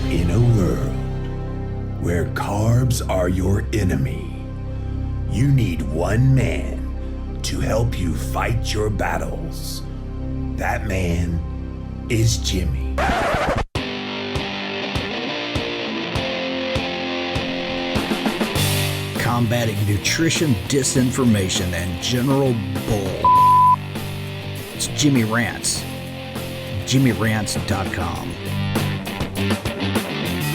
In a world where carbs are your enemy, you need one man to help you fight your battles. That man is Jimmy. Combating nutrition disinformation and general bull. It's Jimmy Rants. JimmyRants.com.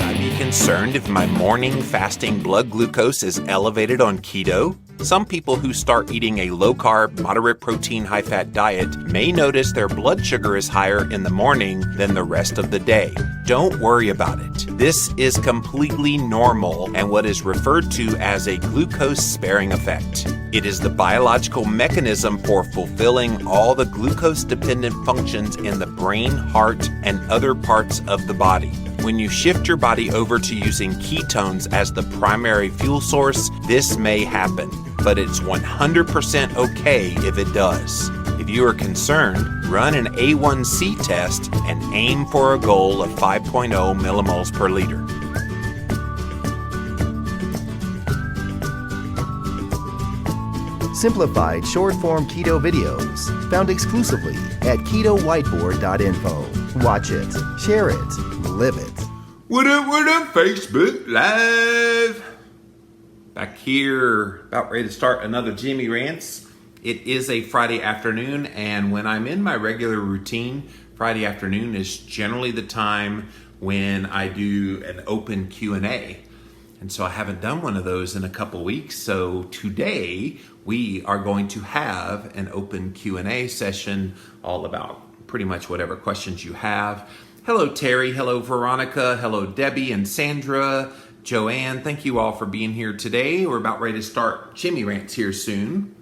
I'd be concerned if my morning fasting blood glucose is elevated on keto. Some people who start eating a low-carb, moderate-protein, high-fat diet may notice their blood sugar is higher in the morning than the rest of the day. Don't worry about it. This is completely normal and what is referred to as a glucose-sparing effect. It is the biological mechanism for fulfilling all the glucose-dependent functions in the brain, heart, and other parts of the body. When you shift your body over to using ketones as the primary fuel source, this may happen, but it's 100% okay if it does. If you are concerned, run an A1C test and aim for a goal of 5.0 millimoles per liter. Simplified short-form keto videos found exclusively at ketowhiteboard.info. Watch it, share it, live it. What up, Facebook Live? Back here, about ready to start another Jimmy Rants. It is a Friday afternoon, and when I'm in my regular routine, Friday afternoon is generally the time when I do an open Q&A. And so I haven't done one of those in a couple weeks, so today we are going to have an open Q&A session all about pretty much whatever questions you have. Hello, Terry. Hello, Veronica. Hello, Debbie and Sandra. Joanne, thank you all for being here today. We're about ready to start Jimmy Rants here soon.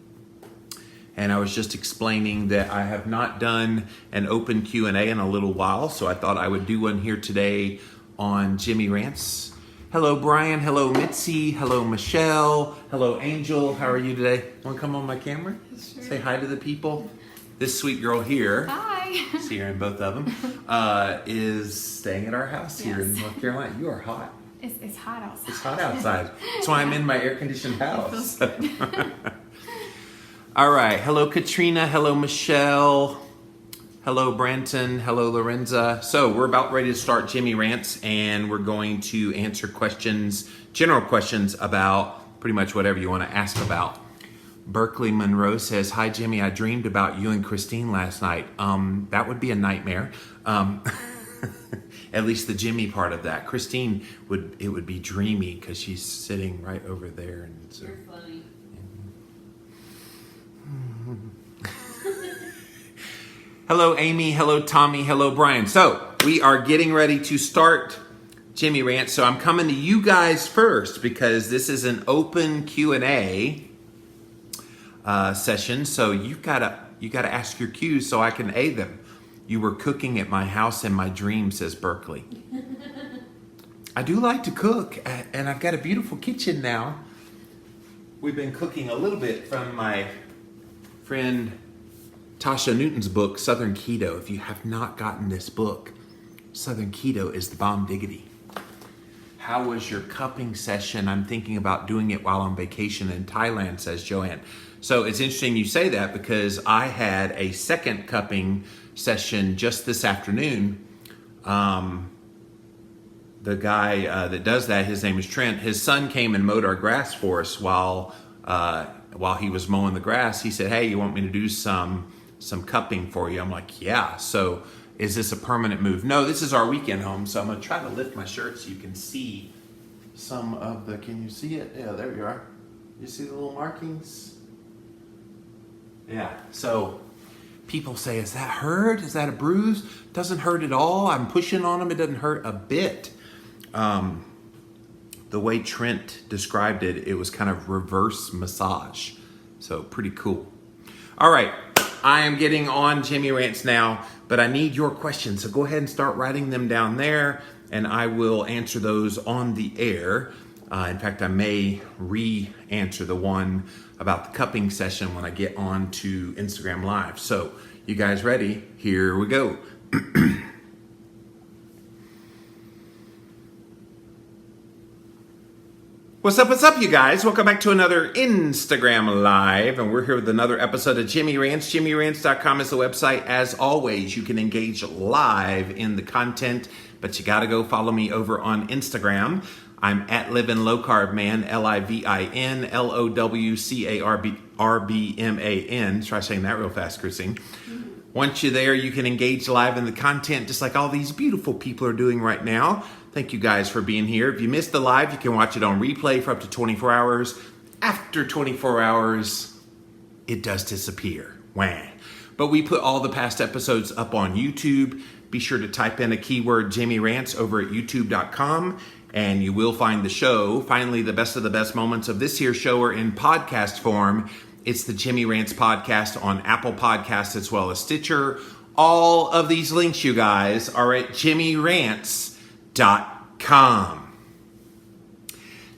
And I was just explaining that I have not done an open Q&A in a little while, so I thought I would do one here today on Jimmy Rants. Hello, Brian. Hello, Mitzi. Hello, Michelle. Hello, Angel. How are you today? Want to come on my camera? Sure. Say hi to the people. This sweet girl here. Hi. See her in both of them. Is staying at our house here in North Carolina. You are hot. It's hot outside. It's hot outside. That's why I'm in my air-conditioned house. It feels good. All right. Hello, Katrina. Hello, Michelle. Hello, Branton. Hello, Lorenza. So we're about ready to start Jimmy Rants, and we're going to answer questions, general questions about pretty much whatever you want to ask about. Berkeley Monroe says, "Hi, Jimmy. I dreamed about you and Christine last night." That would be a nightmare. At least the Jimmy part of that. Christine would be dreamy because she's sitting right over there. And so, You're funny. Hello, Amy. Hello, Tommy. Hello, Brian. So we are getting ready to start Jimmy Rants. So I'm coming to you guys first because this is an open Q&A session. So you gotta ask your cues so I can aid them. You were cooking at my house in my dream, says Berkeley. I do like to cook, and I've got a beautiful kitchen now. We've been cooking a little bit from my friend Tasha Newton's book, Southern Keto. If you have not gotten this book, Southern Keto is the bomb diggity. How was your cupping session? I'm thinking about doing it while on vacation in Thailand, says Joanne. So it's interesting you say that because I had a second cupping session just this afternoon. The guy that does that, his name is Trent. His son came and mowed our grass for us while he was mowing the grass. He said, "Hey, you want me to do some cupping for you?" I'm like, "Yeah." So is this a permanent move? No, this is our weekend home. So I'm going to try to lift my shirt so you can see some of the, can you see it? Yeah, there you are. You see the little markings? Yeah. So people say, "Is that hurt? Is that a bruise?" Doesn't hurt at all. I'm pushing on them. It doesn't hurt a bit. The way Trent described it, it was kind of reverse massage. So pretty cool. All right. I am getting on Jimmy Rants now, but I need your questions. So go ahead and start writing them down there, and I will answer those on the air. In fact, I may re-answer the one about the cupping session when I get on to Instagram Live. So you guys ready? Here we go. What's up, you guys? Welcome back to another Instagram Live, and we're here with another episode of Jimmy Rants. JimmyRants.com is the website. As always, you can engage live in the content, but you gotta go follow me over on Instagram. I'm at Living Low Carb Man, LIVIN LOWCARBMAN. Try saying that real fast, Christine. Once you're there, you can engage live in the content just like all these beautiful people are doing right now. Thank you guys for being here. If you missed the live, you can watch it on replay for up to 24 hours. After 24 hours, it does disappear. Wah. But we put all the past episodes up on YouTube. Be sure to type in a keyword Jimmy Rants over at youtube.com and you will find the show. Finally, the best of the best moments of this here show are in podcast form. It's the Jimmy Rants podcast on Apple Podcasts as well as Stitcher. All of these links, you guys, are at jimmyrants.com.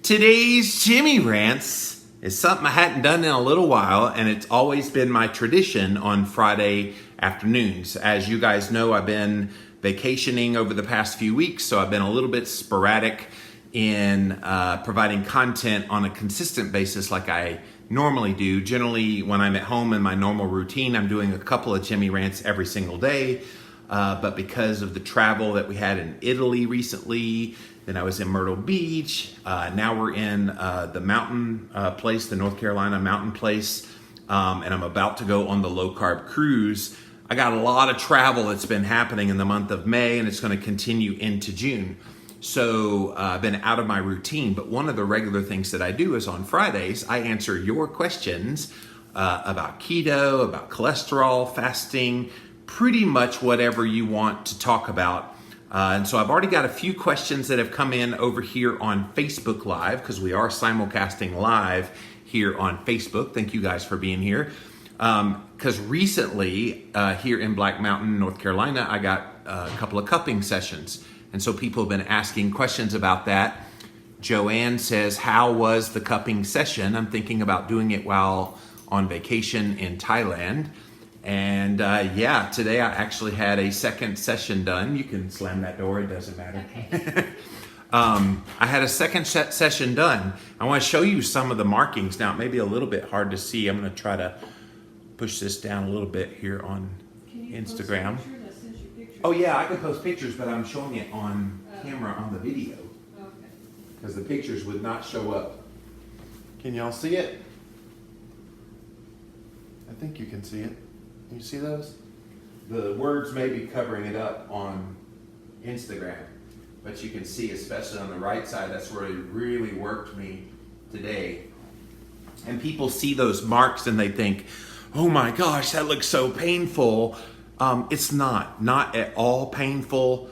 Today's Jimmy Rants is something I hadn't done in a little while, and it's always been my tradition on Friday afternoons. As you guys know, I've been vacationing over the past few weeks, so I've been a little bit sporadic in providing content on a consistent basis like I normally do. Generally, when I'm at home in my normal routine, I'm doing a couple of Jimmy Rants every single day. But because of the travel that we had in Italy recently, then I was in Myrtle Beach. Now we're in the mountain place, the North Carolina mountain place. And I'm about to go on the low carb cruise. I got a lot of travel that's been happening in the month of May, and it's going to continue into June. So I've been out of my routine. But one of the regular things that I do is on Fridays, I answer your questions about keto, about cholesterol, fasting, pretty much whatever you want to talk about. And so I've already got a few questions that have come in over here on Facebook Live, because we are simulcasting live here on Facebook. Thank you guys for being here. Because recently here in Black Mountain, North Carolina, I got a couple of cupping sessions. And so people have been asking questions about that. Joanne says, how was the cupping session? I'm thinking about doing it while on vacation in Thailand. And yeah, today I actually had a second session done. You can slam that door, it doesn't matter. Okay. I had a second session done. I want to show you some of the markings. Now, it may be a little bit hard to see. I'm going to try to push this down a little bit here on Instagram. Oh yeah, I can post pictures, but I'm showing it on camera on the video. Okay. Because the pictures would not show up. Can y'all see it? I think you can see it. You see those? The words may be covering it up on Instagram, but you can see, especially on the right side, that's where it really worked me today. And people see those marks and they think, oh my gosh, that looks so painful. It's not at all painful.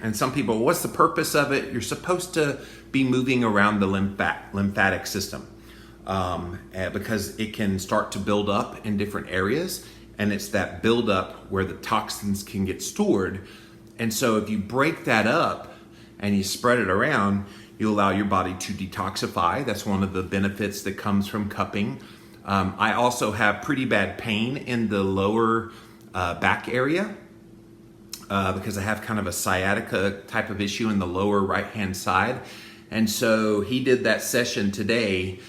And some people, what's the purpose of it? You're supposed to be moving around the lymphatic system because it can start to build up in different areas. And it's that buildup where the toxins can get stored. And so if you break that up and you spread it around, you allow your body to detoxify. That's one of the benefits that comes from cupping. I also have pretty bad pain in the lower back area because I have kind of a sciatica type of issue in the lower right-hand side. And so he did that session today,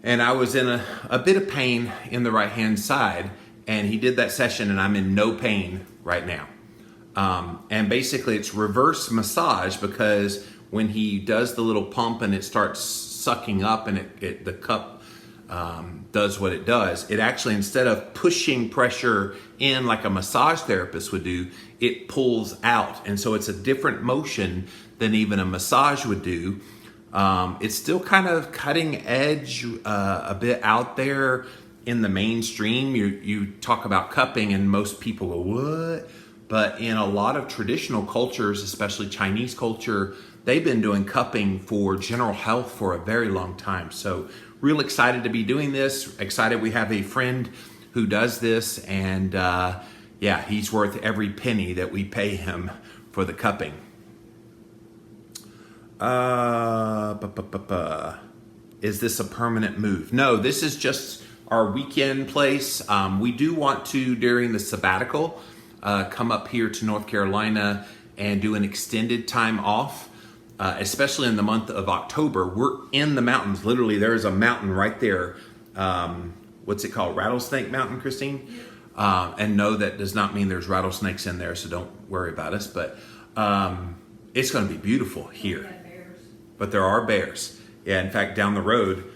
and I was in a bit of pain in the right-hand side. And he did that session, and I'm in no pain right now. And basically, it's reverse massage, because when he does the little pump and it starts sucking up and the cup does what it does, it actually, instead of pushing pressure in like a massage therapist would do, it pulls out. And so it's a different motion than even a massage would do. It's still kind of cutting edge, a bit out there. In the mainstream, you talk about cupping and most people go, what? But in a lot of traditional cultures, especially Chinese culture, they've been doing cupping for general health for a very long time. So real excited to be doing this. Excited we have a friend who does this. And yeah, he's worth every penny that we pay him for the cupping. Is this a permanent move? No, this is just our weekend place. We do want to, during the sabbatical, come up here to North Carolina and do an extended time off. especially in the month of October. We're in the mountains. Literally, there is a mountain right there. What's it called? Rattlesnake Mountain, Christine? And no, that does not mean there's rattlesnakes in there, so don't worry about us. But it's going to be beautiful here. But there are bears. Yeah, in fact, down the road,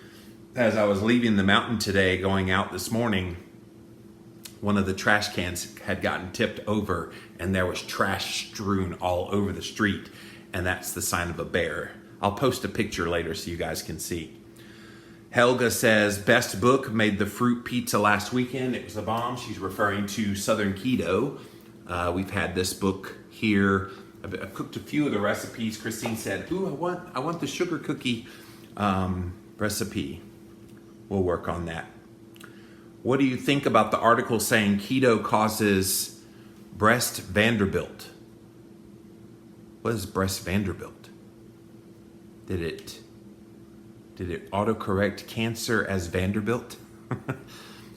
as I was leaving the mountain today, going out this morning, one of the trash cans had gotten tipped over and there was trash strewn all over the street. And that's the sign of a bear. I'll post a picture later so you guys can see. Helga says, best book, made the fruit pizza last weekend. It was a bomb. She's referring to Southern Keto. We've had this book here. I've cooked a few of the recipes. Christine said, ooh, I want the sugar cookie recipe. We'll work on that. What do you think about the article saying keto causes breast Vanderbilt? What is breast Vanderbilt? Did it autocorrect cancer as Vanderbilt?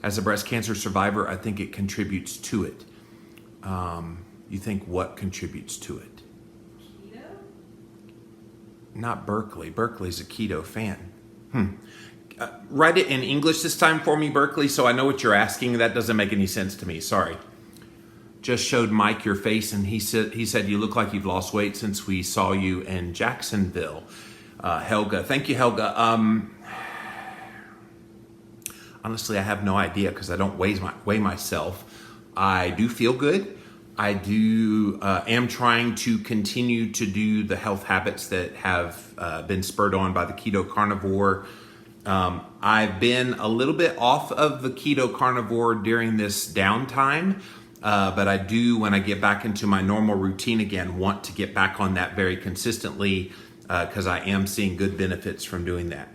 As a breast cancer survivor, I think it contributes to it. You think what contributes to it? Keto? Not Berkeley. Berkeley's a keto fan. Write it in English this time for me, Berkeley, so I know what you're asking. That doesn't make any sense to me. Sorry. Just showed Mike your face, and he said you look like you've lost weight since we saw you in Jacksonville. Helga, thank you, Helga. Honestly, I have no idea because I don't weigh myself. I do feel good. I am trying to continue to do the health habits that have been spurred on by the keto carnivore. I've been a little bit off of the keto carnivore during this downtime, but I do, when I get back into my normal routine again, want to get back on that very consistently because I am seeing good benefits from doing that.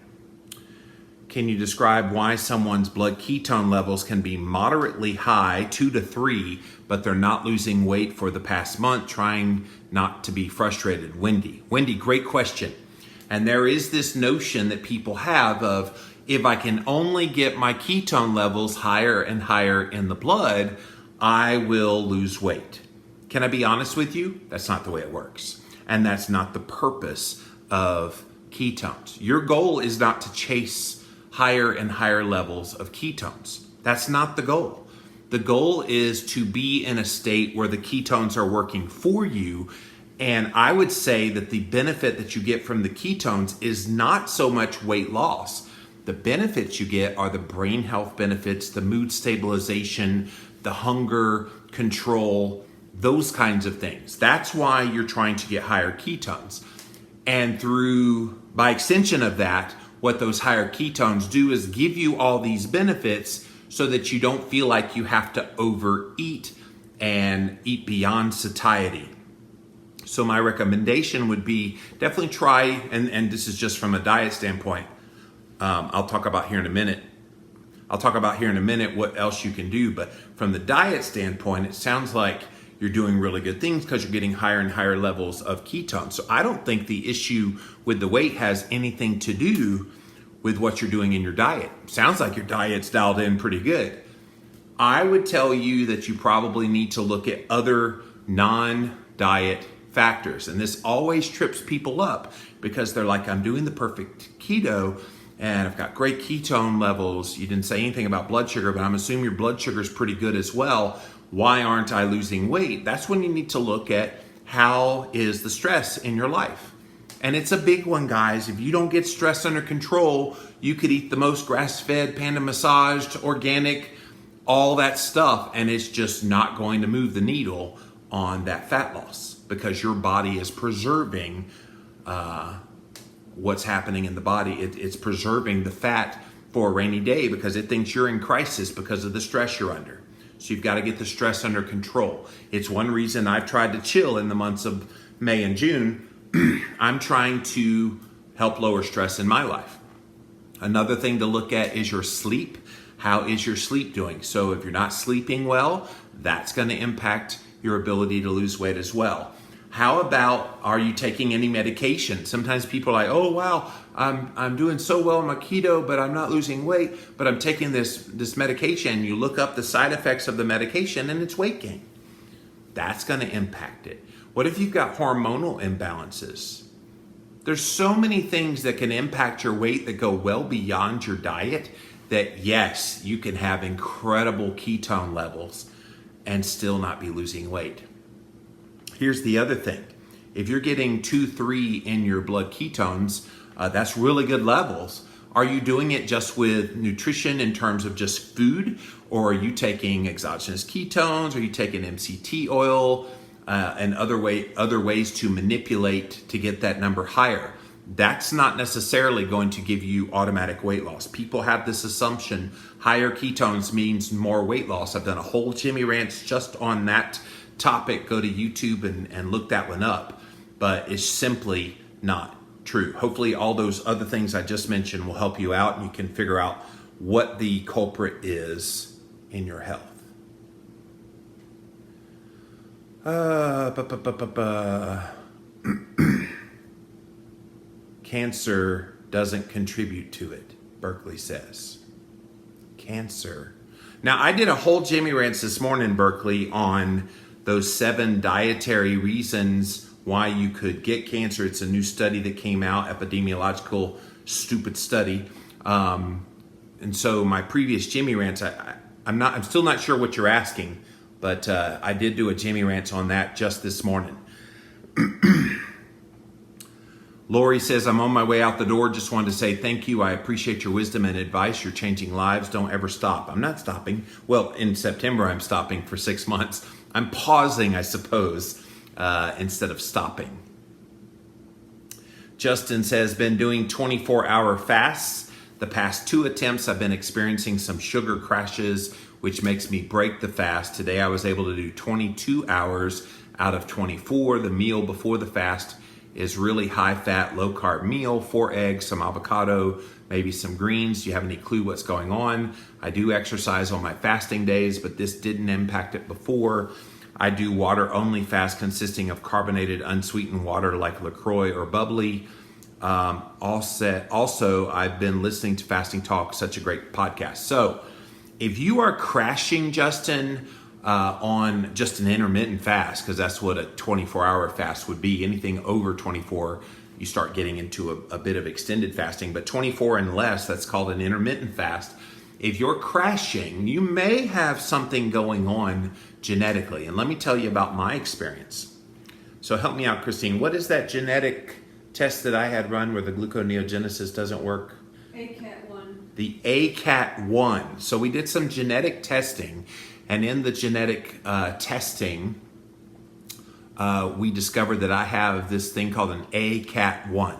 Can you describe why someone's blood ketone levels can be moderately high, 2 to 3, but they're not losing weight for the past month, trying not to be frustrated? Wendy, great question. And there is this notion that people have of, if I can only get my ketone levels higher and higher in the blood, I will lose weight. Can I be honest with you? That's not the way it works. And that's not the purpose of ketones. Your goal is not to chase higher and higher levels of ketones. That's not the goal. The goal is to be in a state where the ketones are working for you. And I would say that the benefit that you get from the ketones is not so much weight loss. The benefits you get are the brain health benefits, the mood stabilization, the hunger control, those kinds of things. That's why you're trying to get higher ketones. And by extension of that, what those higher ketones do is give you all these benefits so that you don't feel like you have to overeat and eat beyond satiety. So my recommendation would be definitely try, and this is just from a diet standpoint. I'll talk about here in a minute what else you can do. But from the diet standpoint, it sounds like you're doing really good things because you're getting higher and higher levels of ketones. So I don't think the issue with the weight has anything to do with what you're doing in your diet. Sounds like your diet's dialed in pretty good. I would tell you that you probably need to look at other non-diet factors. And this always trips people up because they're like, I'm doing the perfect keto and I've got great ketone levels. You didn't say anything about blood sugar, but I'm assuming your blood sugar is pretty good as well. Why aren't I losing weight? That's when you need to look at how is the stress in your life. And it's a big one, guys. If you don't get stress under control, you could eat the most grass-fed, panda massaged, organic, all that stuff, and it's just not going to move the needle on that fat loss because your body is preserving what's happening in the body. It's preserving the fat for a rainy day because it thinks you're in crisis because of the stress you're under. So you've got to get the stress under control. It's one reason I've tried to chill in the months of May and June. I'm trying to help lower stress in my life. Another thing to look at is your sleep. How is your sleep doing? So if you're not sleeping well, that's going to impact your ability to lose weight as well. How about, are you taking any medication? Sometimes people are like, oh wow, I'm doing so well on my keto, but I'm not losing weight, but I'm taking this medication. You look up the side effects of the medication and it's weight gain. That's going to impact it. What if you've got hormonal imbalances? There's so many things that can impact your weight that go well beyond your diet that, yes, you can have incredible ketone levels and still not be losing weight. Here's the other thing. If you're getting 2-3 in your blood ketones, that's really good levels. Are you doing it just with nutrition in terms of just food? Or are you taking exogenous ketones? Are you taking MCT oil and other ways to manipulate to get that number higher? That's not necessarily going to give you automatic weight loss. People have this assumption higher ketones means more weight loss. I've done a whole Jimmy Rants just on that topic. Go to YouTube and look that one up. But it's simply not true. Hopefully all those other things I just mentioned will help you out and you can figure out what the culprit is in your health. Cancer doesn't contribute to it, Berkeley says. Cancer. Now, I did a whole Jimmy Rants this morning, Berkeley, on those 7 dietary reasons why you could get cancer. It's a new study that came out, epidemiological, stupid study. And so my previous Jimmy Rants, I'm still not sure what you're asking, but I did do a Jimmy Rants on that just this morning. Lori says, I'm on my way out the door. Just wanted to say thank you. I appreciate your wisdom and advice. You're changing lives. Don't ever stop. I'm not stopping. Well, in September, I'm stopping for 6 months. I'm pausing, I suppose, instead of stopping. Justin says, been doing 24-hour fasts. The past 2 attempts, I've been experiencing some sugar crashes, which makes me break the fast. Today, I was able to do 22 hours out of 24. The meal before the fast is really high-fat, low-carb meal, 4 eggs, some avocado, maybe some greens. Do you have any clue what's going on? I do exercise on my fasting days, but this didn't impact it before. I do water-only fast consisting of carbonated, unsweetened water like LaCroix or bubbly. Also, I've been listening to Fasting Talk, such a great podcast. So if you are crashing, Justin, on just an intermittent fast, because that's what a 24-hour fast would be. Anything over 24, you start getting into a bit of extended fasting, but 24 and less, that's called an intermittent fast. If you're crashing, you may have something going on genetically. And let me tell you about my experience. So help me out, Christine. What is that genetic test that I had run where the gluconeogenesis doesn't work? ACAT1. The ACAT1. So we did some genetic testing. And in the genetic testing, we discovered that I have this thing called an ACAT1.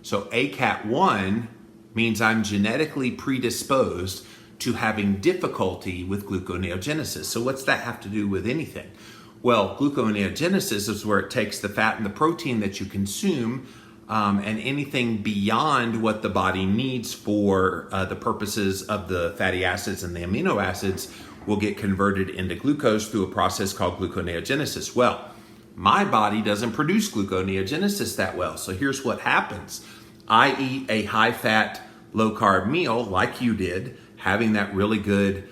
So ACAT1 means I'm genetically predisposed to having difficulty with gluconeogenesis. So what's that have to do with anything? Well, gluconeogenesis is where it takes the fat and the protein that you consume and anything beyond what the body needs for the purposes of the fatty acids and the amino acids will get converted into glucose through a process called gluconeogenesis. Well, my body doesn't produce gluconeogenesis that well. So here's what happens. I eat a high-fat, low-carb meal like you did, having that really good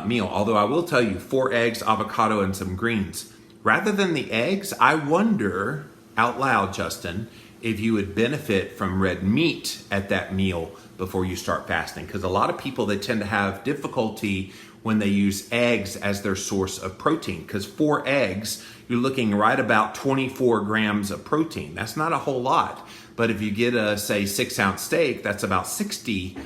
meal. Although I will tell you, 4 eggs, avocado, and some greens. Rather than the eggs, I wonder, out loud, Justin, if you would benefit from red meat at that meal before you start fasting. Because a lot of people, they tend to have difficulty when they use eggs as their source of protein. Because 4 eggs, you're looking right about 24 grams of protein. That's not a whole lot. But if you get a, say, 6-ounce steak, that's about 60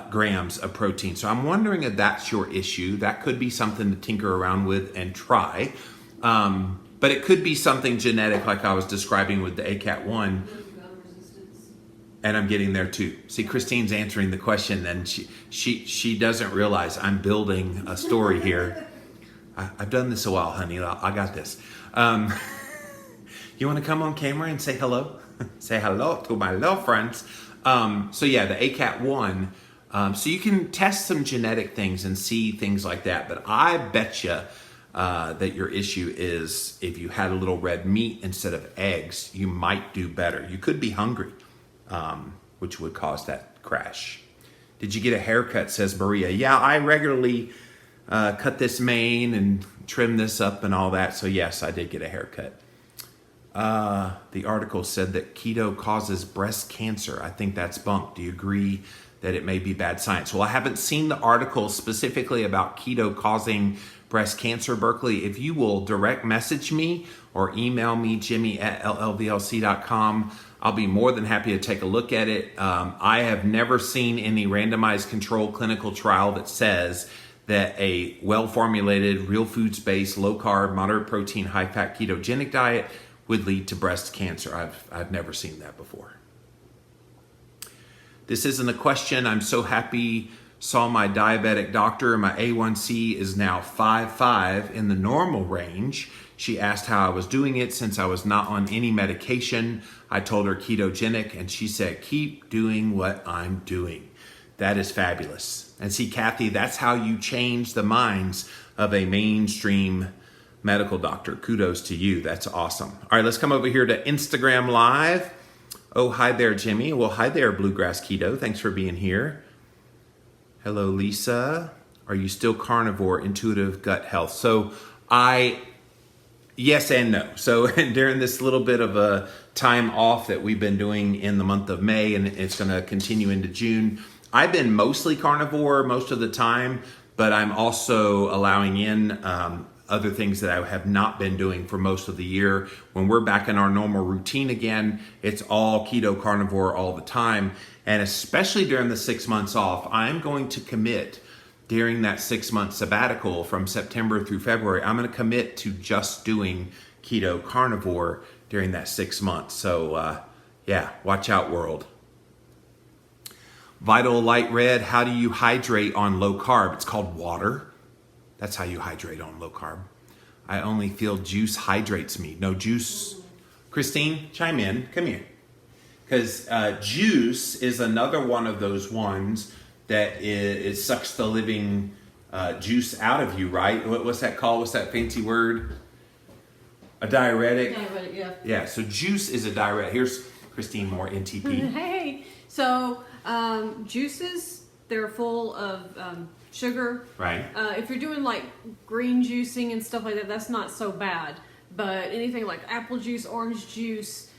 grams of protein. So I'm wondering if that's your issue. That could be something to tinker around with and try. But it could be something genetic like I was describing with the ACAT1. And I'm getting there too. See, Christine's answering the question and she doesn't realize I'm building a story here. I've done this a while, honey. I got this. You want to come on camera and say hello? Say hello to my little friends. So yeah, the ACAT1. So you can test some genetic things and see things like that. But I bet you that your issue is if you had a little red meat instead of eggs, you might do better. You could be hungry, which would cause that crash. Did you get a haircut, says Maria. Yeah, I regularly cut this mane and trim this up and all that. So yes, I did get a haircut. The article said that keto causes breast cancer. I think that's bunk. Do you agree that it may be bad science? Well, I haven't seen the article specifically about keto causing breast cancer, Berkeley. If you will direct message me or email me, jimmy@llvlc.com, I'll be more than happy to take a look at it. I have never seen any randomized controlled clinical trial that says that a well-formulated, real foods-based, low-carb, moderate protein, high-fat ketogenic diet would lead to breast cancer. I've never seen that before. This isn't a question. I'm so happy. Saw my diabetic doctor. My A1C is now 5.5 in the normal range. She asked how I was doing it since I was not on any medication. I told her ketogenic, and she said, keep doing what I'm doing. That is fabulous. And see, Kathy, that's how you change the minds of a mainstream medical doctor. Kudos to you. That's awesome. All right, let's come over here to Instagram Live. Oh, hi there, Jimmy. Well, hi there, Bluegrass Keto. Thanks for being here. Hello, Lisa. Are you still carnivore, intuitive gut health? So yes and no. So during this little bit of a time off that we've been doing in the month of May, and it's going to continue into June, I've been mostly carnivore most of the time, but I'm also allowing in other things that I have not been doing for most of the year. When we're back in our normal routine again, it's all keto carnivore all the time. And especially during the 6 months off, I'm going to commit during that 6 month sabbatical from September through February, I'm going to commit to just doing keto carnivore during that 6 months. So yeah, watch out, world. Vital Light Red, how do you hydrate on low carb? It's called water. That's how you hydrate on low carb. I only feel juice hydrates me. No juice. Christine, chime in. Come here. Because juice is another one of those ones that it sucks the living juice out of you, right? What's that called? What's that fancy word? A diuretic? Diuretic, yeah. Yeah, so juice is a diuretic. Here's Christine Moore, NTP. Hey, so juices, they're full of sugar. Right. If you're doing like green juicing and stuff like that, that's not so bad. But anything like apple juice, orange juice,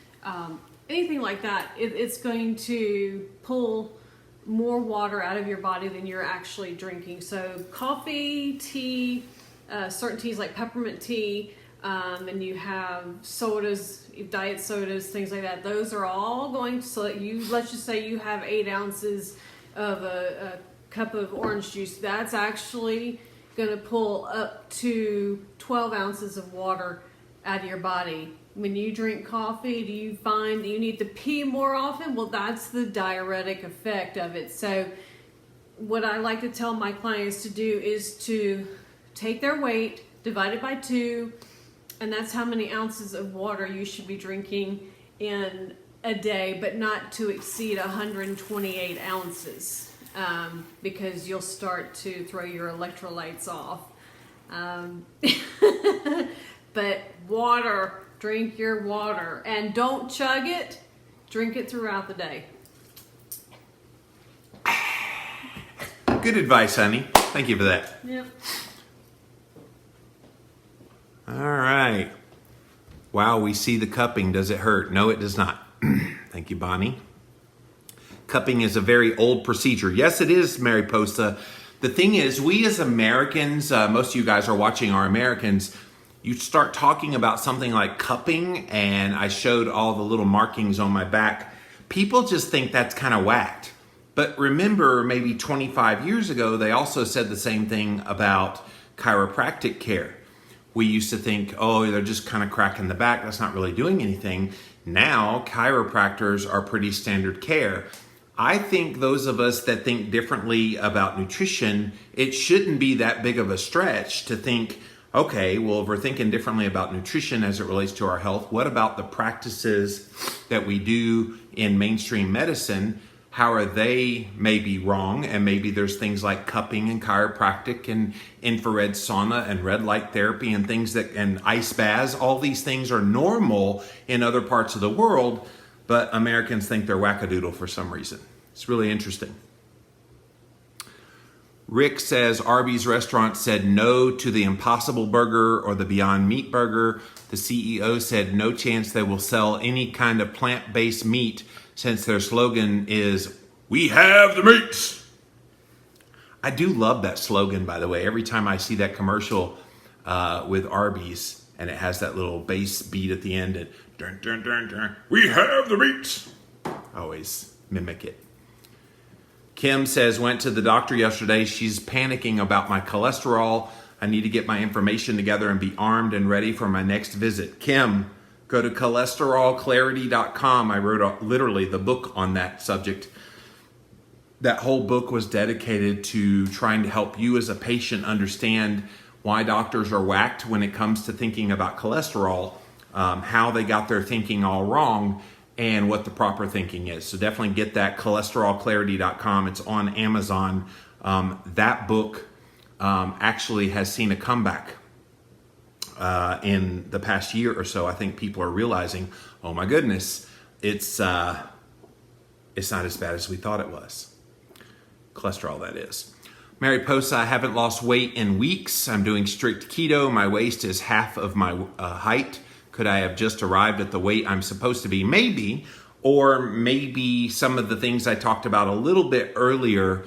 anything like that, it's going to pull more water out of your body than you're actually drinking. So coffee, tea, certain teas like peppermint tea, and you have sodas, diet sodas, things like that. Those are all going to, so that let's just say you have 8 ounces of a cup of orange juice. That's actually going to pull up to 12 ounces of water out of your body. When you drink coffee, do you find that you need to pee more often? Well, that's the diuretic effect of it. So what I like to tell my clients to do is to take their weight, divide it by 2, and that's how many ounces of water you should be drinking in a day, but not to exceed 128 ounces, because you'll start to throw your electrolytes off. But water, drink your water, and don't chug it, drink it throughout the day. Good advice, honey. Thank you for that. Yep. All right. Wow, we see the cupping. Does it hurt? No, it does not. Thank you, Bonnie. Cupping is a very old procedure. Yes, it is, Mary Posta. The thing is, we as Americans, most of you guys are watching are Americans, you start talking about something like cupping, and I showed all the little markings on my back. People just think that's kind of whacked. But remember, maybe 25 years ago, they also said the same thing about chiropractic care. We used to think, oh, they're just kind of cracking the back. That's not really doing anything. Now, chiropractors are pretty standard care. I think those of us that think differently about nutrition, it shouldn't be that big of a stretch to think, okay, well, if we're thinking differently about nutrition as it relates to our health, what about the practices that we do in mainstream medicine? How are they maybe wrong? And maybe there's things like cupping and chiropractic and infrared sauna and red light therapy and things that, and ice baths. All these things are normal in other parts of the world, but Americans think they're wackadoodle for some reason. It's really interesting. Rick says Arby's restaurant said no to the Impossible Burger or the Beyond Meat Burger. The CEO said no chance they will sell any kind of plant-based meat since their slogan is, "We have the meats." I do love that slogan, by the way. Every time I see that commercial with Arby's and it has that little bass beat at the end and dun, dun, dun, dun, "We have the meats." I always mimic it. Kim says, went to the doctor yesterday. She's panicking about my cholesterol. I need to get my information together and be armed and ready for my next visit. Kim, go to cholesterolclarity.com. I wrote literally the book on that subject. That whole book was dedicated to trying to help you as a patient understand why doctors are whacked when it comes to thinking about cholesterol, how they got their thinking all wrong, and what the proper thinking is. So definitely get that, cholesterolclarity.com. It's on Amazon. That book actually has seen a comeback in the past year or so. I think people are realizing, oh my goodness, it's not as bad as we thought it was. Cholesterol, that is. Mary Posa, I haven't lost weight in weeks. I'm doing strict keto. My waist is half of my height. Could I have just arrived at the weight I'm supposed to be? Maybe. Or maybe some of the things I talked about a little bit earlier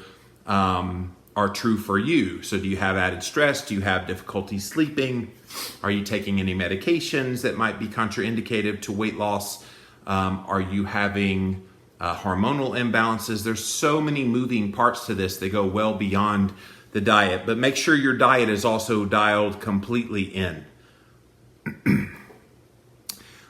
are true for you. So do you have added stress? Do you have difficulty sleeping? Are you taking any medications that might be contraindicated to weight loss? Are you having hormonal imbalances? There's so many moving parts to this that go well beyond the diet. But make sure your diet is also dialed completely in.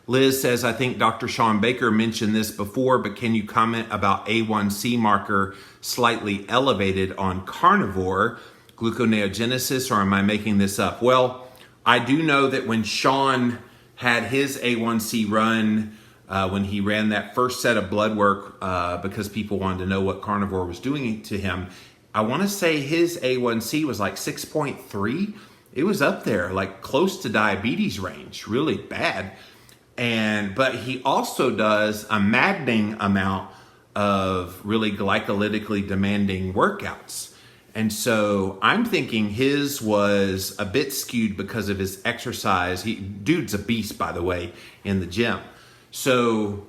Liz says, I think Dr. Sean Baker mentioned this before, but can you comment about A1C marker slightly elevated on carnivore gluconeogenesis, or am I making this up? Well, I do know that when Sean had his A1C run, when he ran that first set of blood work, because people wanted to know what carnivore was doing to him, I want to say his A1C was like 6.3. It was up there, like close to diabetes range, really bad. But he also does a maddening amount of really glycolytically demanding workouts. And so I'm thinking his was a bit skewed because of his exercise. Dude's a beast, by the way, in the gym. So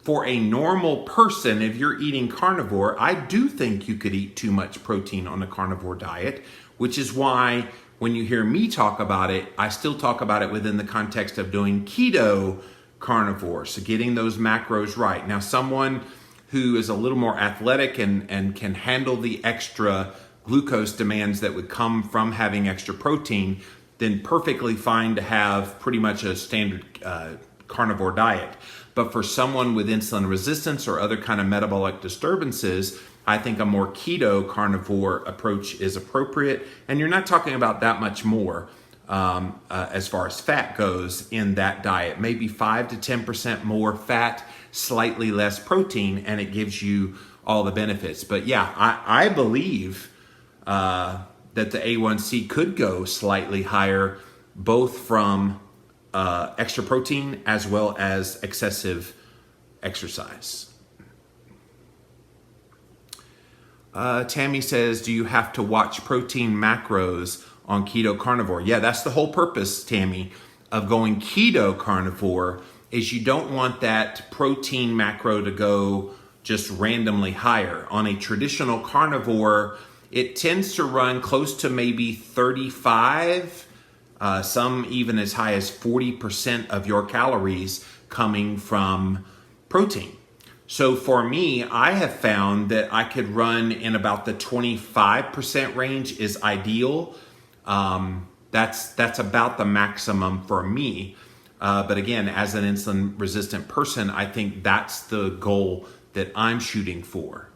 for a normal person, if you're eating carnivore, I do think you could eat too much protein on a carnivore diet, which is why when you hear me talk about it, I still talk about it within the context of doing keto carnivore, so getting those macros right. Now, someone who is a little more athletic and can handle the extra glucose demands that would come from having extra protein, then perfectly fine to have pretty much a standard carnivore diet. But for someone with insulin resistance or other kind of metabolic disturbances, I think a more keto carnivore approach is appropriate. And you're not talking about that much more as far as fat goes in that diet. Maybe 5 to 10% more fat, slightly less protein, and it gives you all the benefits. But yeah, I believe that the A1C could go slightly higher, both from extra protein as well as excessive exercise. Tammy says, do you have to watch protein macros on keto carnivore? Yeah, that's the whole purpose, Tammy, of going keto carnivore, is you don't want that protein macro to go just randomly higher. On a traditional carnivore, it tends to run close to maybe 35, some even as high as 40% of your calories coming from protein. So for me, I have found that I could run in about the 25% range is ideal. That's about the maximum for me. But again, as an insulin resistant person, I think that's the goal that I'm shooting for.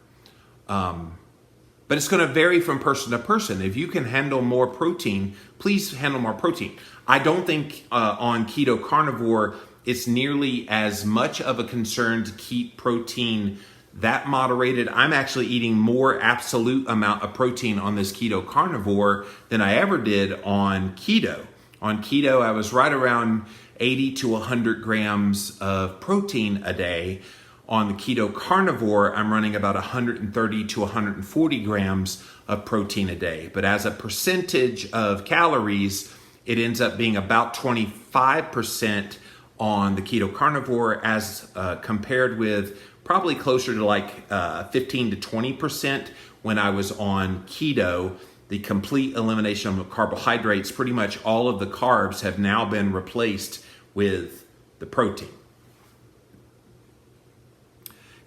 But it's going to vary from person to person. If you can handle more protein, please handle more protein. I don't think on keto carnivore, it's nearly as much of a concern to keep protein that moderated. I'm actually eating more absolute amount of protein on this keto carnivore than I ever did on keto. On keto, I was right around 80 to 100 grams of protein a day. On the keto carnivore, I'm running about 130 to 140 grams of protein a day. But as a percentage of calories, it ends up being about 25% on the keto carnivore as compared with probably closer to like 15 to 20% when I was on keto. The complete elimination of carbohydrates, pretty much all of the carbs have now been replaced with the protein.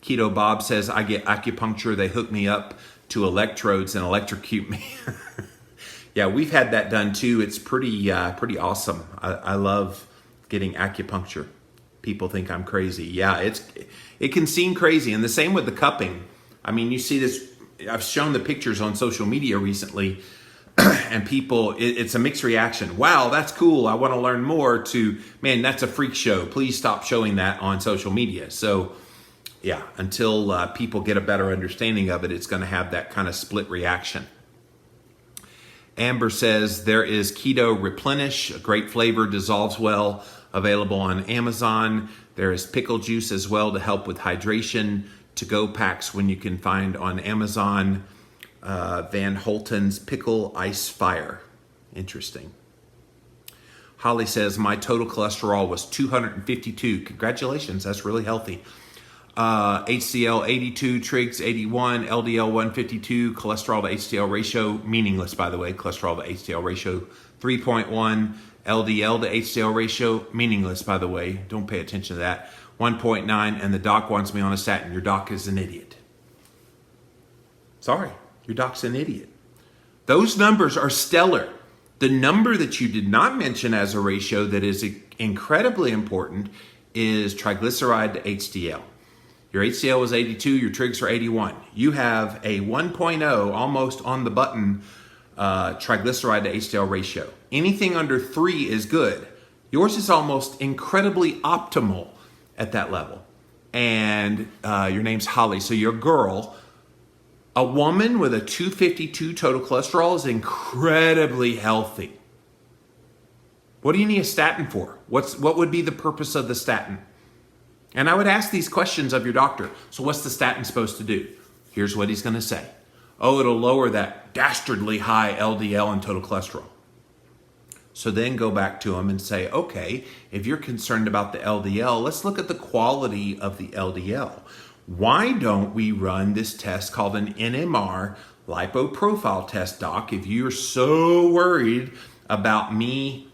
Keto Bob says, I get acupuncture, they hook me up to electrodes and electrocute me. Yeah, we've had that done too. It's pretty awesome. I love getting acupuncture. People think I'm crazy. Yeah, it can seem crazy. And the same with the cupping. I mean, you see this, I've shown the pictures on social media recently, and people, it's a mixed reaction. Wow, that's cool. I want to learn more, to, man, that's a freak show. Please stop showing that on social media. So yeah, until people get a better understanding of it, it's going to have that kind of split reaction. Amber says there is Keto Replenish, a great flavor, dissolves well, available on Amazon. There is pickle juice as well to help with hydration. To-go packs when you can find on Amazon. Van Holten's Pickle Ice Fire. Interesting. Holly says my total cholesterol was 252. Congratulations, that's really healthy. HDL 82, trigs 81, LDL 152, cholesterol to HDL ratio, meaningless by the way, cholesterol to HDL ratio 3.1, LDL to HDL ratio, meaningless by the way, don't pay attention to that, 1.9, and the doc wants me on a statin. Your doc is an idiot. Sorry, your doc's an idiot. Those numbers are stellar. The number that you did not mention as a ratio that is incredibly important is triglyceride to HDL. Your HDL was 82, your trigs are 81. You have a 1.0, almost on the button, triglyceride to HDL ratio. Anything under 3 is good. Yours is almost incredibly optimal at that level. And your name's Holly, so you're a girl. A woman with a 252 total cholesterol is incredibly healthy. What do you need a statin for? What would be the purpose of the statin? And I would ask these questions of your doctor. So what's the statin supposed to do? Here's what he's going to say. Oh, it'll lower that dastardly high LDL and total cholesterol. So then go back to him and say, okay, if you're concerned about the LDL, let's look at the quality of the LDL. Why don't we run this test called an NMR lipoprofile test, doc? If you're so worried about me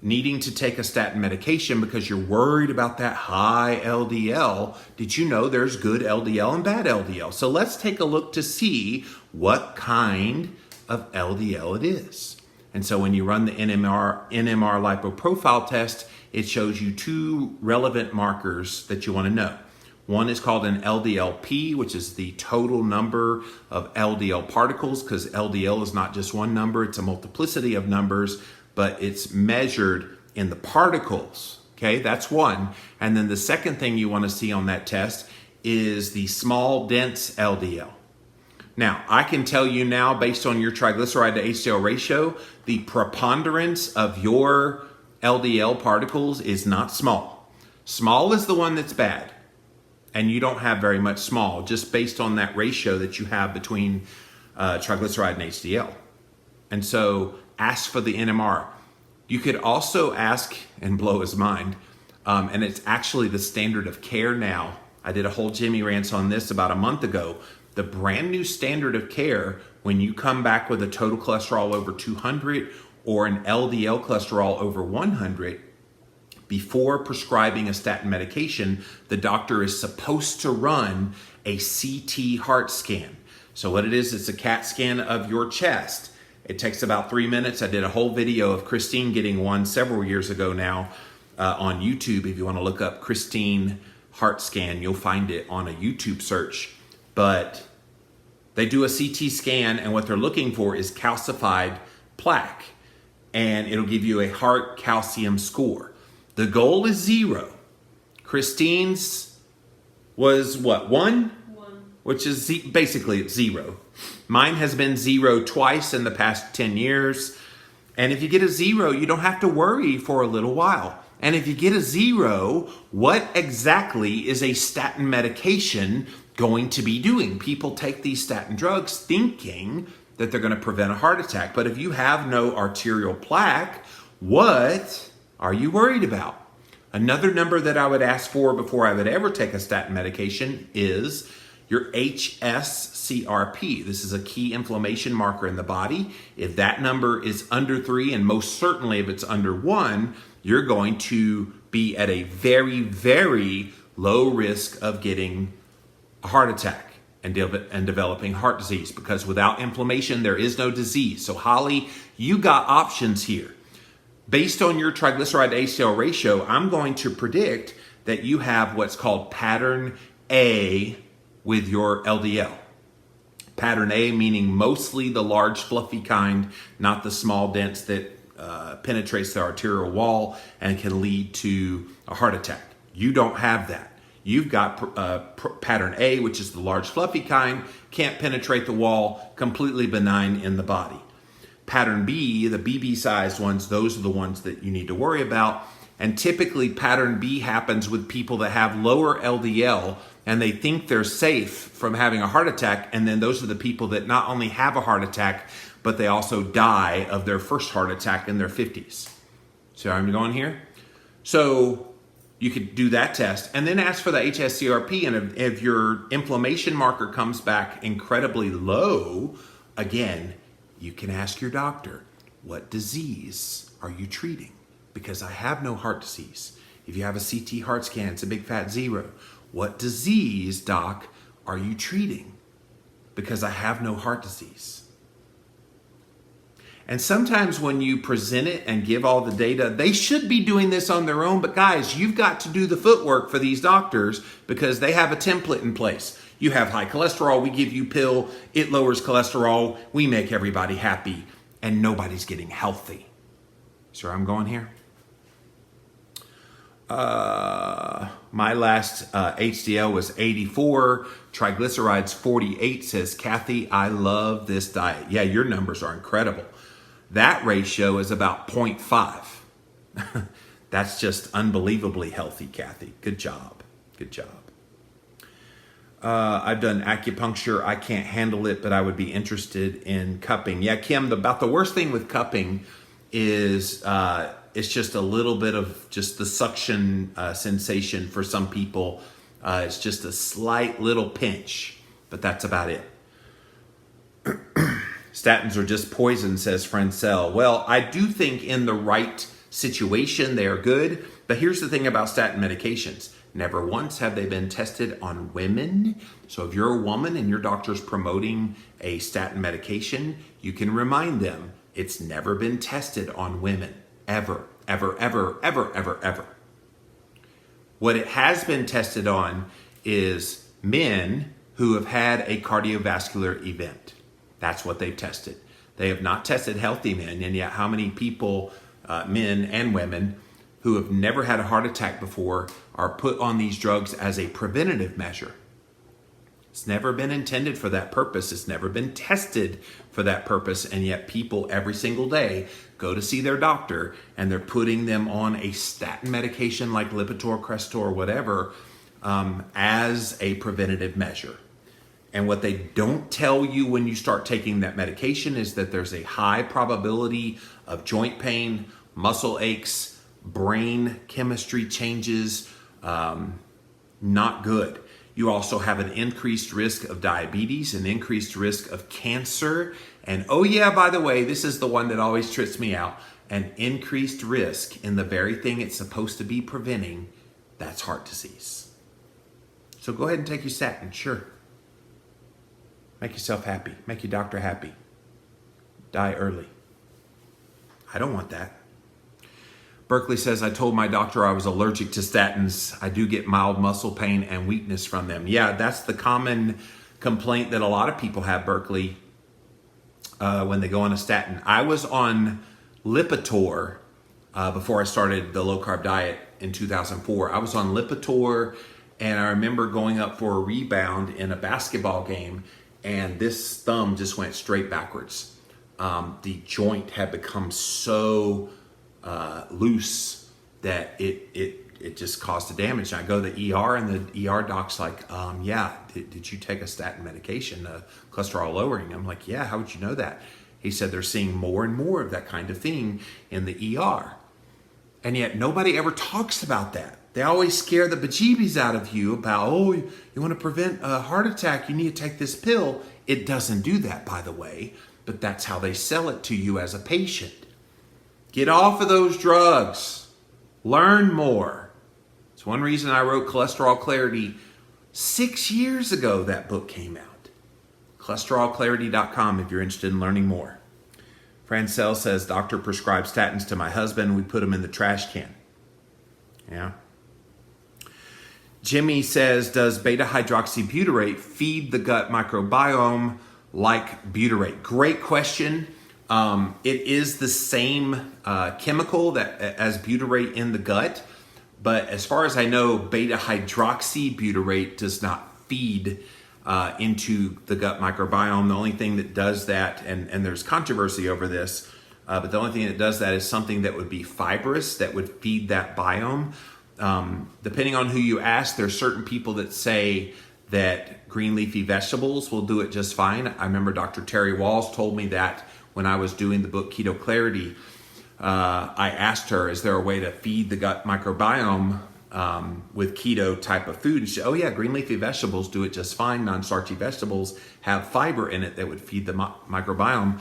needing to take a statin medication because you're worried about that high LDL, did you know there's good LDL and bad LDL? So let's take a look to see what kind of LDL it is. And so when you run the NMR lipoprofile test, it shows you 2 relevant markers that you want to know. One is called an LDLP, which is the total number of LDL particles, because LDL is not just one number, it's a multiplicity of numbers, but it's measured in the particles. Okay, that's one. And then the second thing you want to see on that test is the small dense LDL. Now, I can tell you now, based on your triglyceride to HDL ratio, the preponderance of your LDL particles is not small. Small is the one that's bad. And you don't have very much small, just based on that ratio that you have between triglyceride and HDL. And so ask for the NMR. You could also ask, and blow his mind, and it's actually the standard of care now. I did a whole Jimmy Rants on this about a month ago. The brand new standard of care, when you come back with a total cholesterol over 200 or an LDL cholesterol over 100, before prescribing a statin medication, the doctor is supposed to run a CT heart scan. So what it is, it's a CAT scan of your chest. It takes about 3 minutes. I did a whole video of Christine getting one several years ago now on YouTube. If you want to look up Christine heart scan, you'll find it on a YouTube search. But they do a CT scan, and what they're looking for is calcified plaque. And it'll give you a heart calcium score. The goal is 0. Christine's was what, 1? 1. Which is basically it's 0. Mine has been 0 twice in the past 10 years. And if you get a 0, you don't have to worry for a little while. And if you get a 0, what exactly is a statin medication going to be doing? People take these statin drugs thinking that they're going to prevent a heart attack. But if you have no arterial plaque, what are you worried about? Another number that I would ask for before I would ever take a statin medication is your HSCRP. This is a key inflammation marker in the body. If that number is under 3, and most certainly if it's under 1, you're going to be at a very, very low risk of getting a heart attack and developing heart disease, because without inflammation, there is no disease. So Holly, you got options here. Based on your triglyceride to HDL ratio, I'm going to predict that you have what's called pattern A with your LDL. Pattern A meaning mostly the large fluffy kind, not the small dense that penetrates the arterial wall and can lead to a heart attack. You don't have that. You've got pattern A, which is the large fluffy kind, can't penetrate the wall, completely benign in the body. Pattern B, the BB-sized ones, those are the ones that you need to worry about. And typically pattern B happens with people that have lower LDL and they think they're safe from having a heart attack. And then those are the people that not only have a heart attack, but they also die of their first heart attack in their 50s. See how I'm going here? So you could do that test and then ask for the HSCRP. And if your inflammation marker comes back incredibly low, again, you can ask your doctor, what disease are you treating? Because I have no heart disease. If you have a CT heart scan, it's a big fat 0. What disease, doc, are you treating? Because I have no heart disease. And sometimes when you present it and give all the data, they should be doing this on their own. But guys, you've got to do the footwork for these doctors because they have a template in place. You have high cholesterol, we give you pill, it lowers cholesterol, we make everybody happy, and nobody's getting healthy. So I'm going here. My last HDL was 84, triglycerides 48, says Kathy, I love this diet. Yeah, your numbers are incredible. That ratio is about 0.5. That's just unbelievably healthy, Kathy. Good job. Good job. I've done acupuncture. I can't handle it, but I would be interested in cupping. Yeah, Kim, about the worst thing with cupping is it's just a little bit of just the suction sensation for some people. It's just a slight little pinch, but that's about it. Statins are just poison, says Francel. Well, I do think in the right situation they are good, but here's the thing about statin medications. Never once have they been tested on women. So if you're a woman and your doctor's promoting a statin medication, you can remind them it's never been tested on women. Ever, ever, ever, ever, ever, ever. What it has been tested on is men who have had a cardiovascular event. That's what they've tested. They have not tested healthy men, and yet how many people, men and women, who have never had a heart attack before are put on these drugs as a preventative measure. It's never been intended for that purpose. It's never been tested for that purpose. And yet people every single day go to see their doctor and they're putting them on a statin medication like Lipitor, Crestor, whatever, as a preventative measure. And what they don't tell you when you start taking that medication is that there's a high probability of joint pain, muscle aches, brain chemistry changes, not good. You also have an increased risk of diabetes, an increased risk of cancer, and oh yeah, by the way, this is the one that always trips me out, an increased risk in the very thing it's supposed to be preventing, that's heart disease. So go ahead and take your statin, sure. Make yourself happy, make your doctor happy. Die early. I don't want that. Berkeley says, I told my doctor I was allergic to statins. I do get mild muscle pain and weakness from them. Yeah, that's the common complaint that a lot of people have, Berkeley, when they go on a statin. I was on Lipitor before I started the low-carb diet in 2004. I was on Lipitor, and I remember going up for a rebound in a basketball game, and this thumb just went straight backwards. The joint had become so loose that it just caused the damage. And I go to the ER, and the ER doc's like, yeah, did you take a statin medication, cholesterol lowering? I'm like, yeah, how would you know that? He said they're seeing more and more of that kind of thing in the ER. And yet nobody ever talks about that. They always scare the bejeebies out of you about, oh, you want to prevent a heart attack, you need to take this pill. It doesn't do that, by the way, but that's how they sell it to you as a patient. Get off of those drugs. Learn more. It's one reason I wrote Cholesterol Clarity 6 years ago. That book came out. cholesterolclarity.com if you're interested in learning more. Francel says, doctor prescribed statins to my husband. We put them in the trash can. Yeah. Jimmy says, does beta-hydroxybutyrate feed the gut microbiome like butyrate? Great question. It is the same chemical that as butyrate in the gut, but as far as I know, beta-hydroxybutyrate does not feed into the gut microbiome. The only thing that does that, and there's controversy over this, but the only thing that does that is something that would be fibrous, that would feed that biome. Depending on who you ask, there's certain people that say that green leafy vegetables will do it just fine. I remember Dr. Terry Walls told me that when I was doing the book Keto Clarity. I asked her, is there a way to feed the gut microbiome with keto type of food? And she said, oh yeah, green leafy vegetables do it just fine. Non-starchy vegetables have fiber in it that would feed the microbiome.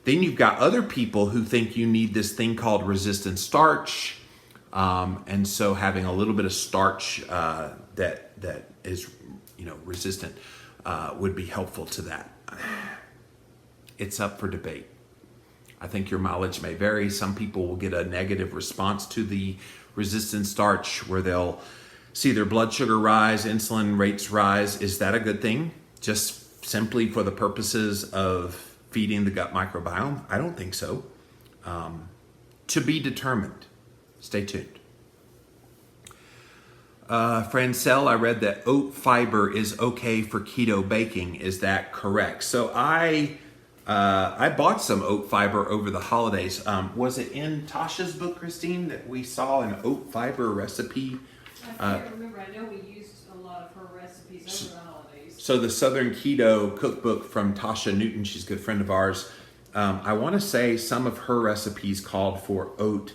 Then you've got other people who think you need this thing called resistant starch. And so having a little bit of starch that is, resistant would be helpful to that. It's up for debate. I think your mileage may vary. Some people will get a negative response to the resistant starch where they'll see their blood sugar rise, insulin rates rise. Is that a good thing? Just simply for the purposes of feeding the gut microbiome? I don't think so. To be determined. Stay tuned. Francel, I read that oat fiber is okay for keto baking. Is that correct? So I bought some oat fiber over the holidays. Was it in Tasha's book, Christine, that we saw an oat fiber recipe? I can't remember. I know we used a lot of her recipes over the holidays. So the Southern Keto Cookbook from Tasha Newton, she's a good friend of ours. I want to say some of her recipes called for oat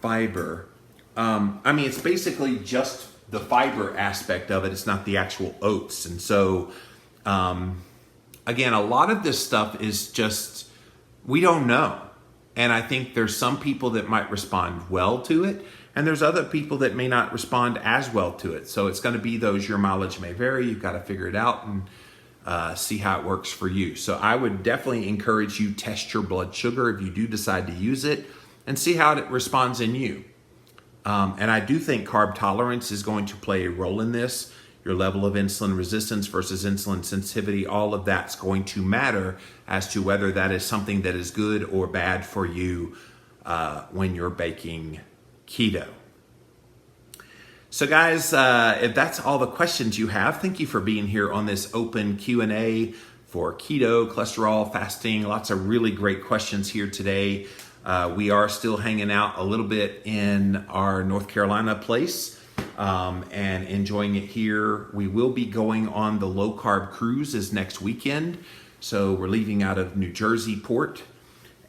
fiber. It's basically just the fiber aspect of it. It's not the actual oats. And so, again, a lot of this stuff is just, we don't know. And I think there's some people that might respond well to it, and there's other people that may not respond as well to it. So it's going to be those, your mileage may vary. You've got to figure it out and see how it works for you. So I would definitely encourage you, test your blood sugar if you do decide to use it and see how it responds in you. And I do think carb tolerance is going to play a role in this. Your level of insulin resistance versus insulin sensitivity, all of that's going to matter as to whether that is something that is good or bad for you when you're baking keto. So guys, if that's all the questions you have, thank you for being here on this open Q&A for keto, cholesterol, fasting. Lots of really great questions here today. We are still hanging out a little bit in our North Carolina place and enjoying it here. We will be going on the low carb cruises next weekend. So we're leaving out of New Jersey port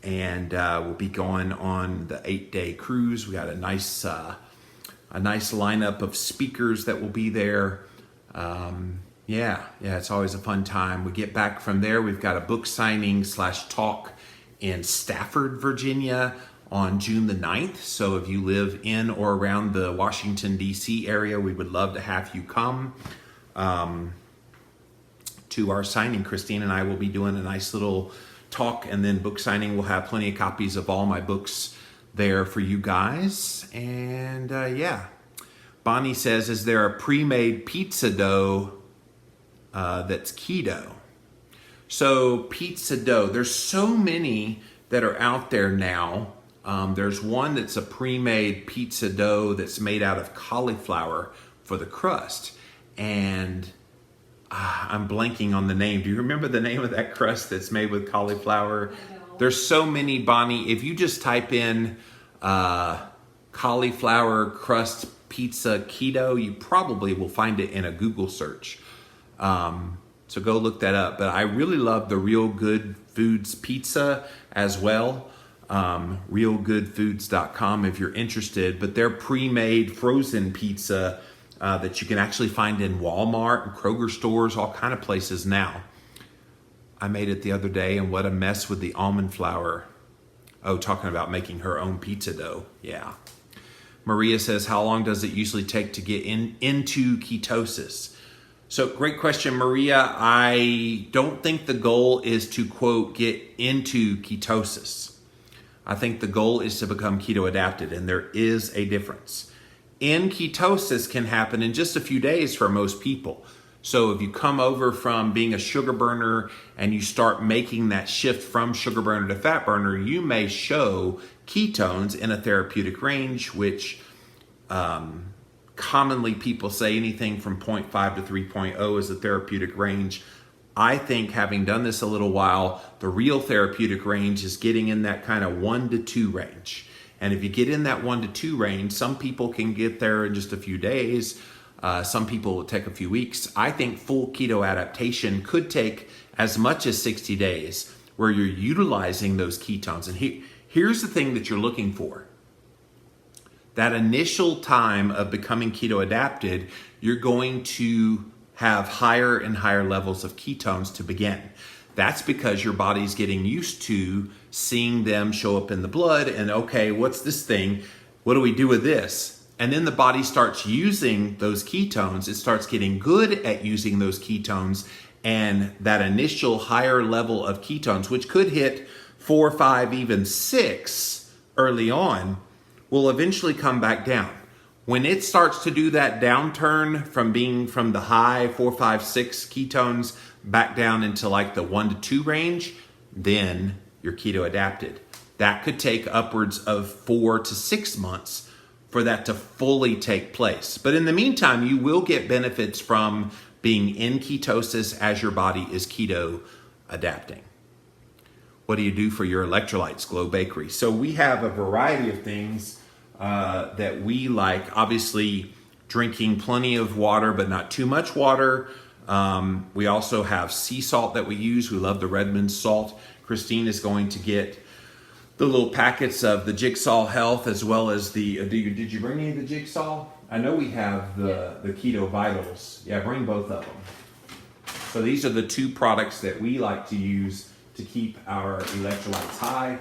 and we'll be going on the 8-day cruise. We got a nice lineup of speakers that will be there. Yeah, it's always a fun time. We get back from there. We've got a book signing / talk in Stafford, Virginia on June the 9th. So if you live in or around the Washington, D.C. area, we would love to have you come to our signing. Christine and I will be doing a nice little talk and then book signing. We'll have plenty of copies of all my books there for you guys. And Bonnie says, is there a pre-made pizza dough that's keto? So pizza dough, there's so many that are out there now. There's one that's a pre-made pizza dough that's made out of cauliflower for the crust. And I'm blanking on the name. Do you remember the name of that crust that's made with cauliflower? There's so many, Bonnie. If you just type in cauliflower crust pizza keto. You probably will find it in a Google search. So go look that up. But I really love the Real Good Foods pizza as well. realgoodfoods.com if you're interested. But they're pre-made frozen pizza that you can actually find in Walmart and Kroger stores, all kind of places now. I made it the other day, and what a mess with the almond flour. Oh, talking about making her own pizza dough. Yeah. Maria says, how long does it usually take to get into ketosis? So great question, Maria. I don't think the goal is to, quote, get into ketosis. I think the goal is to become keto adapted, and there is a difference. In ketosis can happen in just a few days for most people. So if you come over from being a sugar burner and you start making that shift from sugar burner to fat burner, you may show ketones in a therapeutic range, which commonly people say anything from 0.5 to 3.0 is a therapeutic range. I think, having done this a little while, the real therapeutic range is getting in that kind of 1 to 2 range. And if you get in that 1 to 2 range, some people can get there in just a few days. Some people will take a few weeks. I think full keto adaptation could take as much as 60 days, where you're utilizing those ketones. And here's the thing that you're looking for. That initial time of becoming keto adapted, you're going to have higher and higher levels of ketones to begin. That's because your body's getting used to seeing them show up in the blood and, okay, what's this thing? What do we do with this? And then the body starts using those ketones. It starts getting good at using those ketones, and that initial higher level of ketones, which could hit 4, 5, even 6 early on, will eventually come back down. When it starts to do that downturn from being from the high 4, 5, 6 ketones back down into like the 1 to 2 range, then you're keto adapted. That could take upwards of 4 to 6 months for that to fully take place. But in the meantime, you will get benefits from being in ketosis as your body is keto adapting. What do you do for your electrolytes, Glow Bakery? So we have a variety of things that we like. Obviously, drinking plenty of water, but not too much water. We also have sea salt that we use. We love the Redmond salt. Christine is going to get the little packets of the Jigsaw Health, as well as the, did you bring any of the Jigsaw? I know we have the Keto Vitals. Yeah, bring both of them. So these are the 2 products that we like to use to keep our electrolytes high.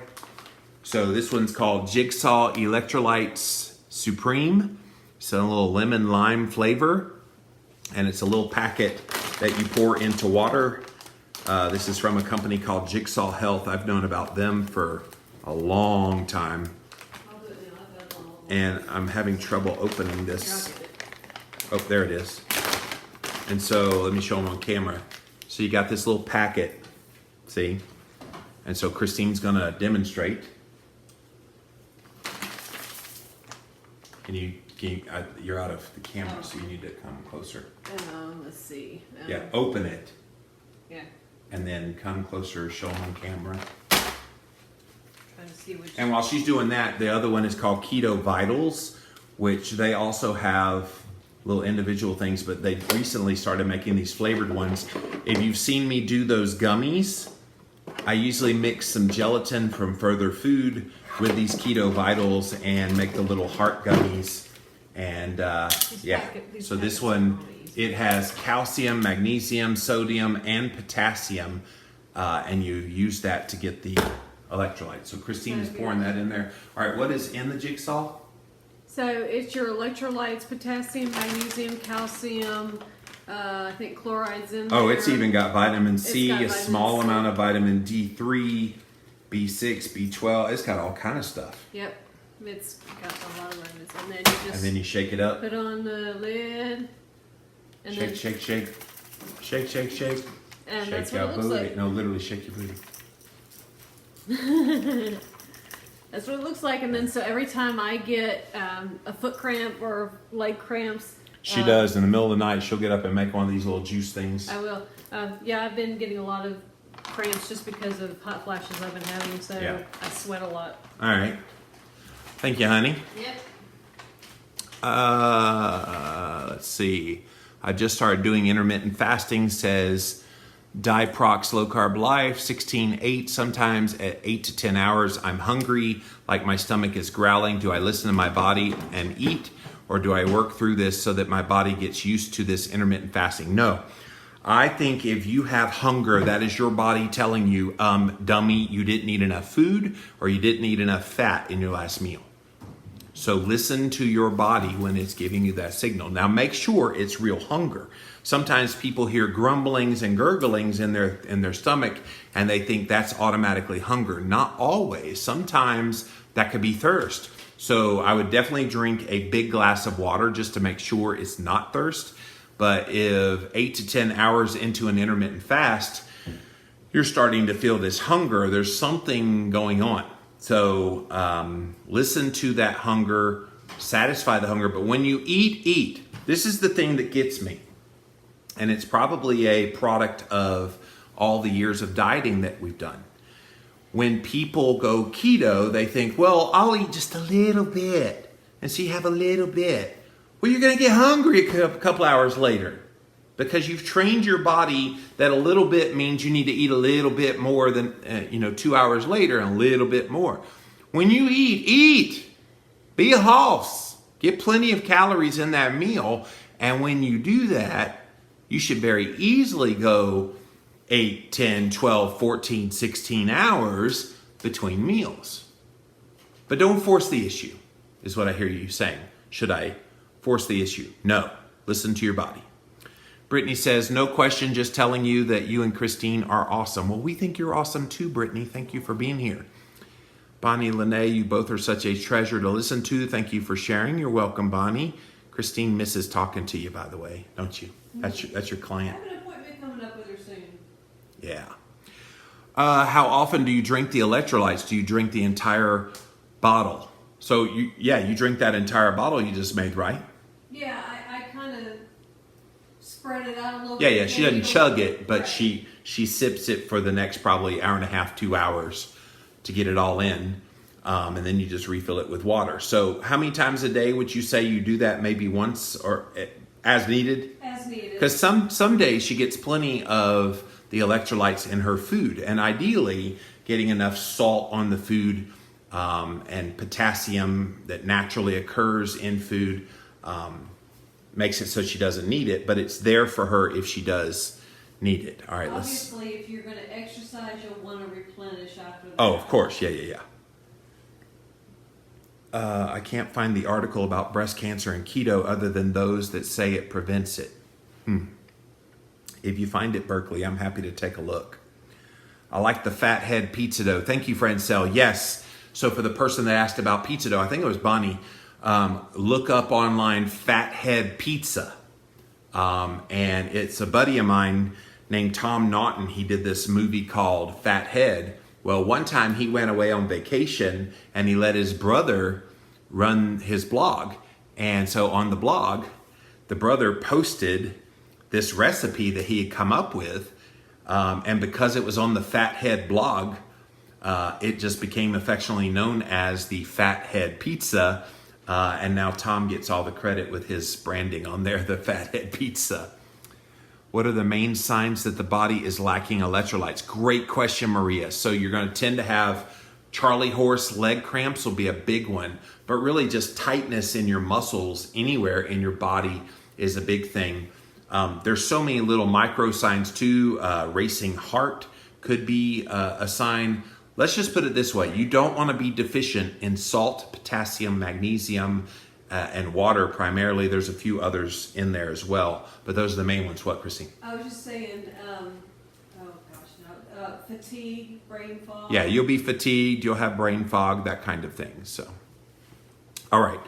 So this one's called Jigsaw Electrolytes Supreme. It's a little lemon lime flavor, and it's a little packet that you pour into water. This is from a company called Jigsaw Health. I've known about them for a long time, and I'm having trouble opening this. Oh, there it is. And so let me show them on camera. So you got this little packet, see? And so Christine's gonna demonstrate. You're out of the camera, so you need to come closer. Let's see. Yeah, open it. Yeah. And then come closer, show them on camera. Trying to see which. And while she's doing that, the other one is called Keto Vitals, which they also have little individual things, but they recently started making these flavored ones. If you've seen me do those gummies, I usually mix some gelatin from Further Food with these Keto Vitals and make the little heart gummies. And so this one, it has calcium, magnesium, sodium, and potassium, and you use that to get the electrolytes. So Christine is pouring that in there. All right, what is in the Jigsaw? So it's your electrolytes: potassium, magnesium, calcium. I think chloride's in there. Oh, it's even got vitamin C, got a vitamin small C. amount of vitamin D3, B6, B12. It's got all kind of stuff. Yep, it's got a lot of vitamins. And then you just And then you shake it up. put on the lid. And Shake, then, shake, shake. Shake, shake, shake. And Shake that's what your it looks booty. like. No, literally shake your booty. That's what it looks like. And then so every time I get a foot cramp or leg cramps, She does. In the middle of the night, she'll get up and make one of these little juice things. I will. Yeah, I've been getting a lot of cramps just because of hot flashes I've been having, so Yeah. I sweat a lot. All right. Thank you, honey. Yep. Let's see. I just started doing intermittent fasting, says Diprox Low Carb Life, 16-8. Sometimes at 8 to 10 hours, I'm hungry, like my stomach is growling. Do I listen to my body and eat, or do I work through this so that my body gets used to this intermittent fasting? No. I think if you have hunger, that is your body telling you, dummy, you didn't eat enough food or you didn't eat enough fat in your last meal. So listen to your body when it's giving you that signal. Now make sure it's real hunger. Sometimes people hear grumblings and gurglings in their stomach and they think that's automatically hunger. Not always. Sometimes that could be thirst. So I would definitely drink a big glass of water just to make sure it's not thirst. But if 8 to 10 hours into an intermittent fast, you're starting to feel this hunger, there's something going on. So listen to that hunger, satisfy the hunger. But when you eat. This is the thing that gets me. And it's probably a product of all the years of dieting that we've done. When people go keto, they think, well, I'll eat just a little bit. And so you have a little bit. Well, you're going to get hungry a couple hours later because you've trained your body that a little bit means you need to eat a little bit more than, 2 hours later and a little bit more. When you eat. Be a hoss. Get plenty of calories in that meal. And when you do that, you should very easily go 8, 10, 12, 14, 16 hours between meals. But don't force the issue, is what I hear you saying. Should I force the issue? No. Listen to your body. Brittany says, no question, just telling you that you and Christine are awesome. Well, we think you're awesome too, Brittany. Thank you for being here. Bonnie, Lene, you both are such a treasure to listen to. Thank you for sharing. You're welcome, Bonnie. Christine misses talking to you, by the way, don't you? That's your client. I have an appointment coming up with her soon. Yeah. How often do you drink the electrolytes? Do you drink the entire bottle? So you drink that entire bottle you just made, right? Yeah, I kind of spread it out a little bit. Yeah. She doesn't chug it, but right. she sips it for the next probably hour and a half, 2 hours to get it all in. And then you just refill it with water. So how many times a day would you say you do that? Maybe once or as needed? As needed. Because some days she gets plenty of the electrolytes in her food. And ideally, getting enough salt on the food and potassium that naturally occurs in food makes it so she doesn't need it. But it's there for her if she does need it. All right, Obviously, if you're going to exercise, you'll want to replenish after that. Oh, of course. Yeah. I can't find the article about breast cancer and keto other than those that say it prevents it. If you find it, Berkeley, I'm happy to take a look. I like the fathead pizza dough. Thank you, Francel. Yes. So for the person that asked about pizza dough, I think it was Bonnie, look up online fathead pizza. And it's a buddy of mine named Tom Naughton. He did this movie called Fathead. Well, one time he went away on vacation and he let his brother run his blog. And so on the blog, the brother posted this recipe that he had come up with. And because it was on the Fathead blog, it just became affectionately known as the Fathead Pizza. And now Tom gets all the credit with his branding on there, the Fathead Pizza. What are the main signs that the body is lacking electrolytes? Great question, Maria. So you're going to tend to have Charlie horse leg cramps will be a big one, but really just tightness in your muscles anywhere in your body is a big thing. There's so many little micro signs too. Racing heart could be a sign. Let's just put it this way. You don't want to be deficient in salt, potassium, magnesium, and water primarily. There's a few others in there as well, but those are the main ones. What, Christine? I was just saying, fatigue, brain fog. Yeah, you'll be fatigued, you'll have brain fog, that kind of thing. So, all right.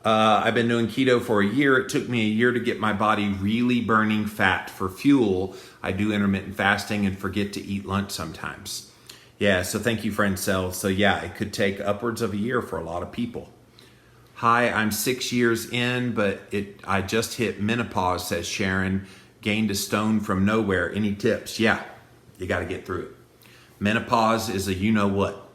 I've been doing keto for a year. It took me a year to get my body really burning fat for fuel. I do intermittent fasting and forget to eat lunch sometimes. Yeah, so thank you, friend Cell. So yeah, it could take upwards of a year for a lot of people. Hi, I'm 6 years in, but I just hit menopause, says Sharon. Gained a stone from nowhere. Any tips? Yeah, you got to get through it. Menopause is a you-know-what.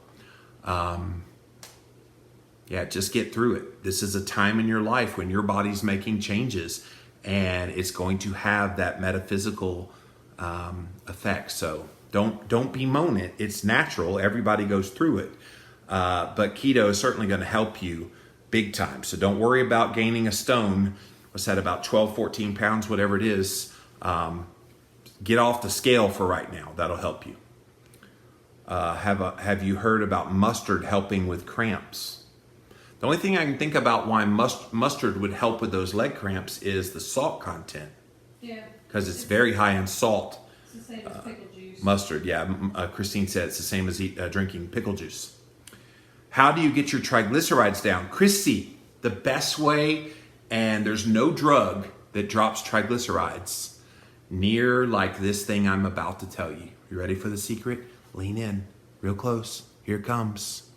Yeah, just get through it. This is a time in your life when your body's making changes, and it's going to have that metaphysical effect. So don't bemoan it. It's natural. Everybody goes through it. But keto is certainly going to help you big time. So don't worry about gaining a stone. What's that, about 12, 14 pounds, whatever it is. Get off the scale for right now. That'll help you. Have you heard about mustard helping with cramps? The only thing I can think about why mustard would help with those leg cramps is the salt content. Yeah. Because it's very high in salt. It's the same as pickle juice. Mustard, yeah. Christine said it's the same as drinking pickle juice. How do you get your triglycerides down? Christy, the best way, and there's no drug that drops triglycerides near like this thing I'm about to tell you. You ready for the secret? Lean in, real close. Here it comes.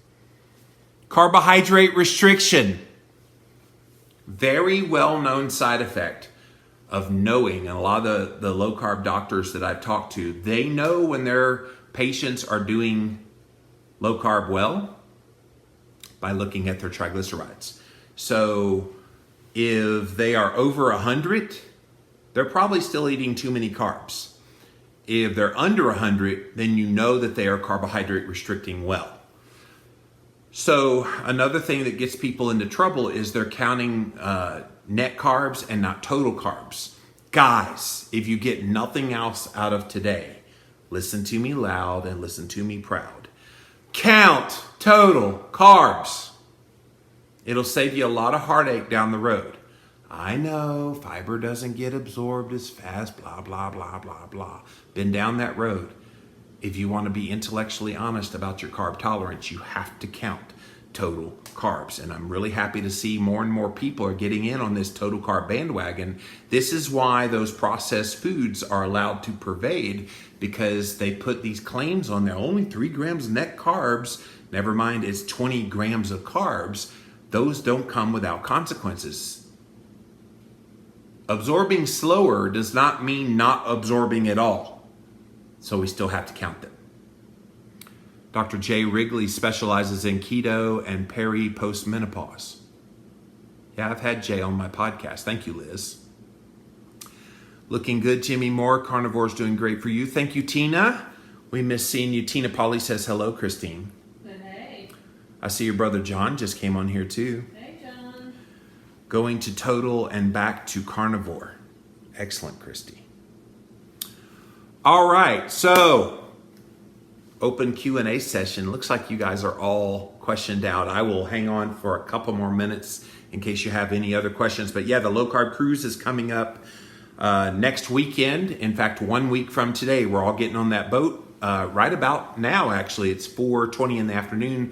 Carbohydrate restriction. Very well-known side effect of knowing, and a lot of the low-carb doctors that I've talked to, they know when their patients are doing low-carb well by looking at their triglycerides. So if they are over 100, they're probably still eating too many carbs. If they're under 100, then you know that they are carbohydrate restricting well. So another thing that gets people into trouble is they're counting net carbs and not total carbs. Guys, if you get nothing else out of today, listen to me loud and listen to me proud. Count total carbs. It'll save you a lot of heartache down the road. I know fiber doesn't get absorbed as fast, blah, blah, blah, blah, blah. Been down that road. If you want to be intellectually honest about your carb tolerance, you have to count total carbs. And I'm really happy to see more and more people are getting in on this total carb bandwagon. This is why those processed foods are allowed to pervade, because they put these claims on there. Only 3 grams net carbs. Never mind, it's 20 grams of carbs. Those don't come without consequences. Absorbing slower does not mean not absorbing at all. So we still have to count them. Dr. Jay Wrigley specializes in keto and peri-postmenopause. Yeah, I've had Jay on my podcast. Thank you, Liz. Looking good, Jimmy Moore. Carnivore's doing great for you. Thank you, Tina. We miss seeing you. Tina Polly says hello, Christine. Hey. I see your brother John just came on here too. Hey, John. Going to total and back to carnivore. Excellent, Christy. All right, so open Q&A session. Looks like you guys are all questioned out. I will hang on for a couple more minutes in case you have any other questions. But yeah, the low carb cruise is coming up next weekend. In fact, 1 week from today, we're all getting on that boat right about now. Actually, it's 4:20 in the afternoon.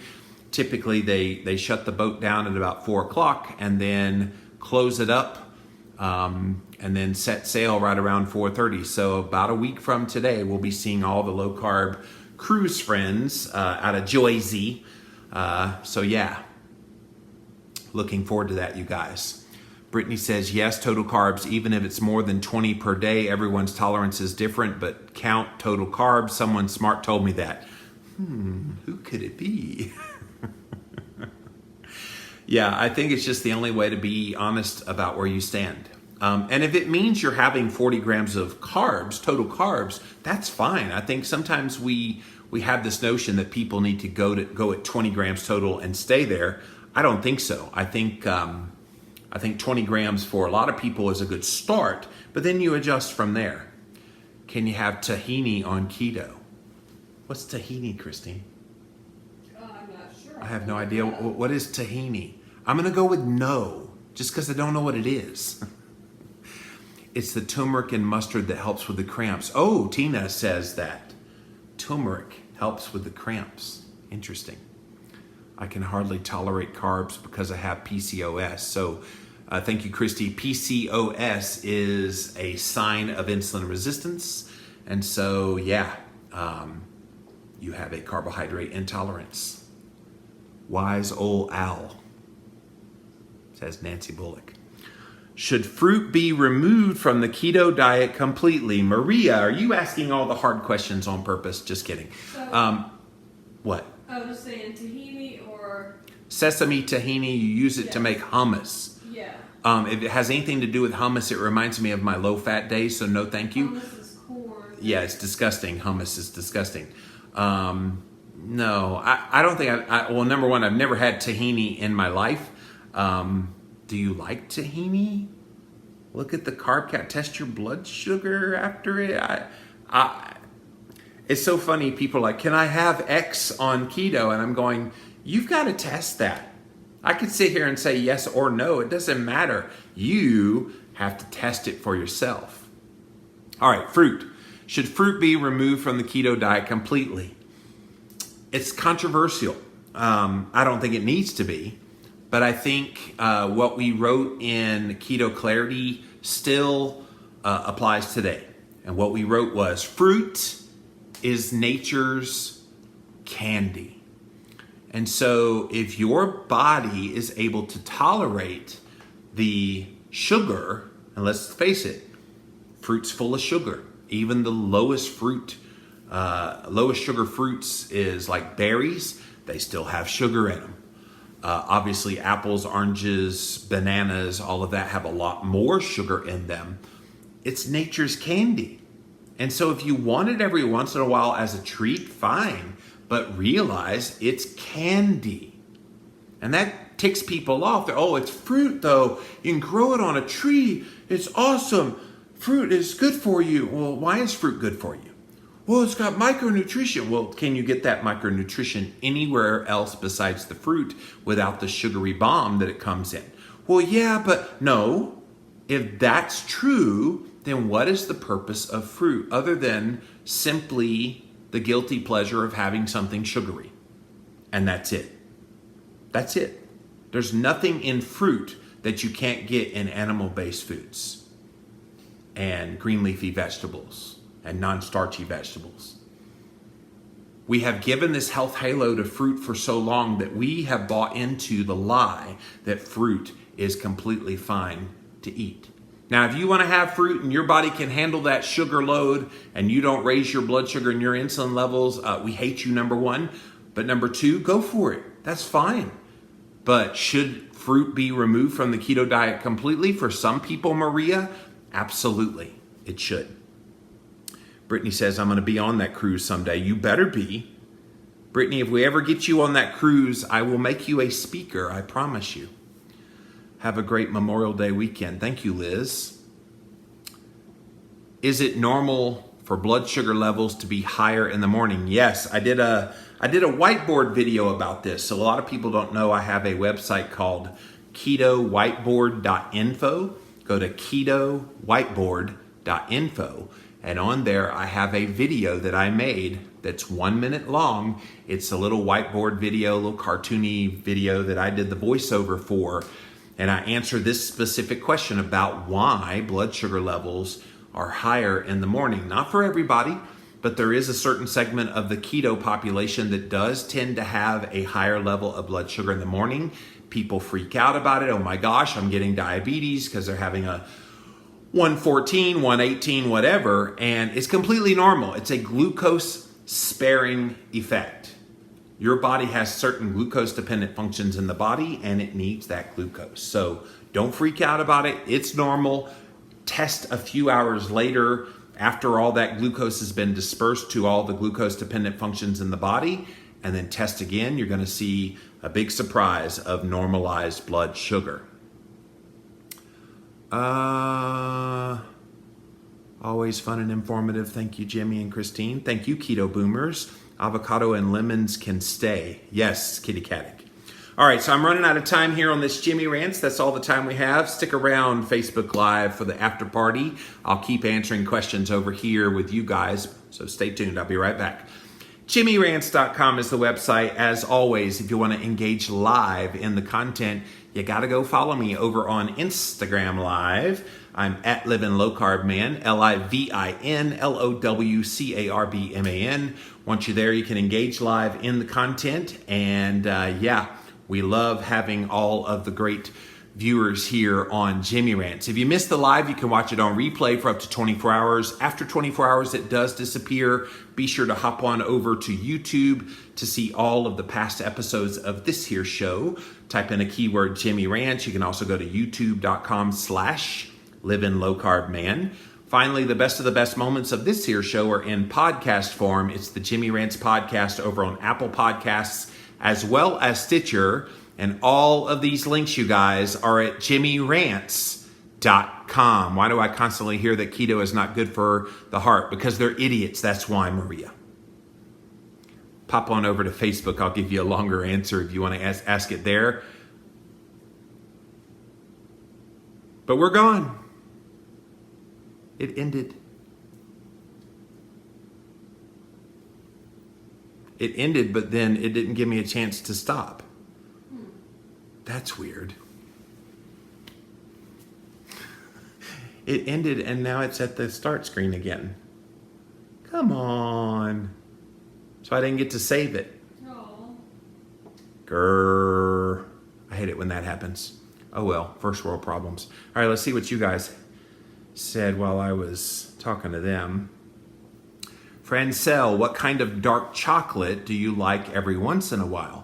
Typically, they shut the boat down at about 4 o'clock and then close it up. And then set sail right around 4:30. So about a week from today, we'll be seeing all the low carb cruise friends out of Jersey. So yeah, looking forward to that, you guys. Brittany says, yes, total carbs, even if it's more than 20 per day, everyone's tolerance is different, but count total carbs. Someone smart told me that. Who could it be? Yeah, I think it's just the only way to be honest about where you stand. And if it means you're having 40 grams of carbs, total carbs, that's fine. I think sometimes we have this notion that people need to go at 20 grams total and stay there. I don't think so. I think 20 grams for a lot of people is a good start, but then you adjust from there. Can you have tahini on keto? What's tahini, Christine? I'm not sure. I have no idea. What is tahini? I'm going to go with no, just because I don't know what it is. It's the turmeric and mustard that helps with the cramps. Oh, Tina says that. Turmeric helps with the cramps. Interesting. I can hardly tolerate carbs because I have PCOS. So thank you, Christy. PCOS is a sign of insulin resistance. And so, yeah, you have a carbohydrate intolerance. Wise old owl, says Nancy Bullock. Should fruit be removed from the keto diet completely? Maria, are you asking all the hard questions on purpose? Just kidding. So, What? I was just saying tahini or Sesame tahini, you use it to make hummus. Yeah. If it has anything to do with hummus, it reminds me of my low-fat days, so no thank you. Hummus is corn. Yeah, it's disgusting. Hummus is disgusting. No, I don't think well, number one, I've never had tahini in my life. Do you like tahini? Look at the carb count. Test your blood sugar after it. It's so funny. People are like, can I have X on keto? And I'm going, you've got to test that. I could sit here and say yes or no. It doesn't matter. You have to test it for yourself. All right, fruit. Should fruit be removed from the keto diet completely? It's controversial. I don't think it needs to be. But I think what we wrote in Keto Clarity still applies today. And what we wrote was, fruit is nature's candy. And so if your body is able to tolerate the sugar, and let's face it, fruit's full of sugar. Even the lowest sugar fruits is like berries. They still have sugar in them. Obviously, apples, oranges, bananas, all of that have a lot more sugar in them. It's nature's candy. And so if you want it every once in a while as a treat, fine. But realize it's candy. And that ticks people off. Oh, it's fruit though. You can grow it on a tree. It's awesome. Fruit is good for you. Well, why is fruit good for you? Well, it's got micronutrition. Well, can you get that micronutrition anywhere else besides the fruit without the sugary bomb that it comes in? Well, yeah, but no. If that's true, then what is the purpose of fruit other than simply the guilty pleasure of having something sugary? And that's it. That's it. There's nothing in fruit that you can't get in animal-based foods and green leafy vegetables and non-starchy vegetables. We have given this health halo to fruit for so long that we have bought into the lie that fruit is completely fine to eat. Now, if you want to have fruit and your body can handle that sugar load and you don't raise your blood sugar and your insulin levels, we hate you, number one. But number two, go for it. That's fine. But should fruit be removed from the keto diet completely? For some people, Maria, absolutely, it should. Brittany says, I'm going to be on that cruise someday. You better be. Brittany, if we ever get you on that cruise, I will make you a speaker. I promise you. Have a great Memorial Day weekend. Thank you, Liz. Is it normal for blood sugar levels to be higher in the morning? Yes, I did a whiteboard video about this. So a lot of people don't know I have a website called ketowhiteboard.info. Go to ketowhiteboard.info. And on there, I have a video that I made that's 1 minute long. It's a little whiteboard video, a little cartoony video that I did the voiceover for. And I answer this specific question about why blood sugar levels are higher in the morning. Not for everybody, but there is a certain segment of the keto population that does tend to have a higher level of blood sugar in the morning. People freak out about it. Oh my gosh, I'm getting diabetes because they're having a 114, 118, whatever, and it's completely normal. It's a glucose sparing effect. Your body has certain glucose dependent functions in the body and it needs that glucose. So don't freak out about it. It's normal. Test a few hours later after all that glucose has been dispersed to all the glucose dependent functions in the body, and then test again. You're going to see a big surprise of normalized blood sugar. Always fun and informative. Thank you, Jimmy and Christine. Thank you, Keto Boomers. Avocado and lemons can stay. Yes, Kitty Caddick. All right, so I'm running out of time here on this Jimmy Rants. That's all the time we have. Stick around Facebook Live for the after party. I'll keep answering questions over here with you guys, so stay tuned. I'll be right back. JimmyRants.com is the website. As always, if you want to engage live in the content, you got to go follow me over on Instagram Live. I'm at Living Low Carb Man, LIVINLOWCARBMAN. Once you're there, you can engage live in the content. And we love having all of the great viewers here on Jimmy Rants. If you missed the live, you can watch it on replay for up to 24 hours. After 24 hours, it does disappear. Be sure to hop on over to YouTube to see all of the past episodes of this here show. Type in a keyword Jimmy Rants. You can also go to youtube.com/livinglowcarbman. Finally, the best of the best moments of this here show are in podcast form. It's the Jimmy Rants podcast over on Apple Podcasts as well as Stitcher. And all of these links, you guys, are at jimmyrants.com. Why do I constantly hear that keto is not good for the heart? Because they're idiots. That's why, Maria. Pop on over to Facebook. I'll give you a longer answer if you want to ask it there. But we're gone. It ended. It ended, but then it didn't give me a chance to stop. That's weird. It ended and now it's at the start screen again. Come on. So I didn't get to save it. Oh. Grrr. I hate it when that happens. Oh well, first world problems. All right, let's see what you guys said while I was talking to them. Francel, what kind of dark chocolate do you like every once in a while?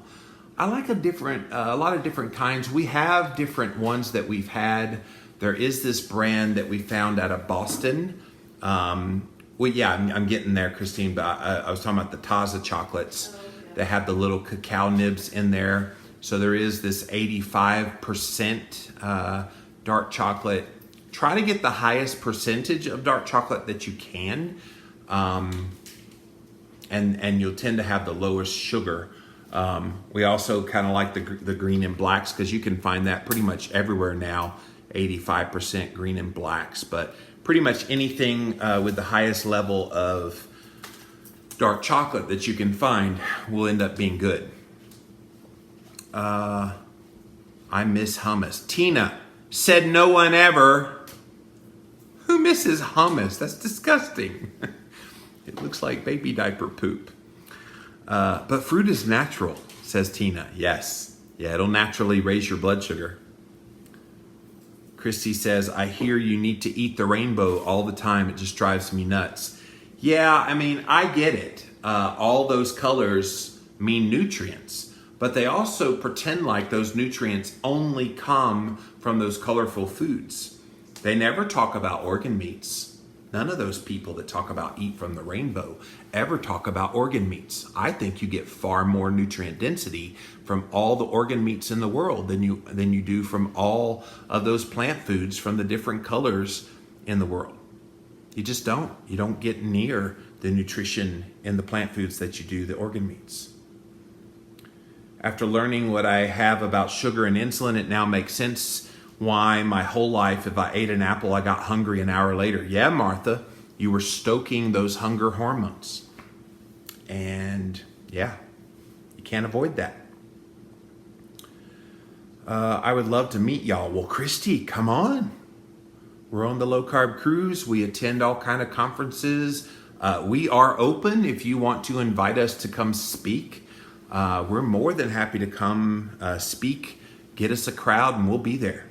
I like a lot of different kinds. We have different ones that we've had. There is this brand that we found out of Boston. I'm getting there, Christine, but I was talking about the Taza chocolates that have the little cacao nibs in there. So there is this 85% dark chocolate. Try to get the highest percentage of dark chocolate that you can. And you'll tend to have the lowest sugar. We also kind of like the green and blacks because you can find that pretty much everywhere now, 85% green and blacks. But pretty much anything with the highest level of dark chocolate that you can find will end up being good. I miss hummus. Tina said no one ever. Who misses hummus? That's disgusting. It looks like baby diaper poop. But fruit is natural, says Tina. Yes. Yeah, it'll naturally raise your blood sugar. Christy says, I hear you need to eat the rainbow all the time. It just drives me nuts. Yeah, I mean, I get it. All those colors mean nutrients, but they also pretend like those nutrients only come from those colorful foods. They never talk about organ meats. None of those people that talk about eat from the rainbow ever talk about organ meats. I think you get far more nutrient density from all the organ meats in the world than you do from all of those plant foods from the different colors in the world. You just don't. You don't get near the nutrition in the plant foods that you do the organ meats. After learning what I have about sugar and insulin, it now makes sense why my whole life, if I ate an apple, I got hungry an hour later. Yeah, Martha, you were stoking those hunger hormones. And yeah, you can't avoid that. I would love to meet y'all. Well, Christy, come on. We're on the low carb cruise. We attend all kind of conferences. We are open if you want to invite us to come speak. We're more than happy to come speak. Get us a crowd and we'll be there.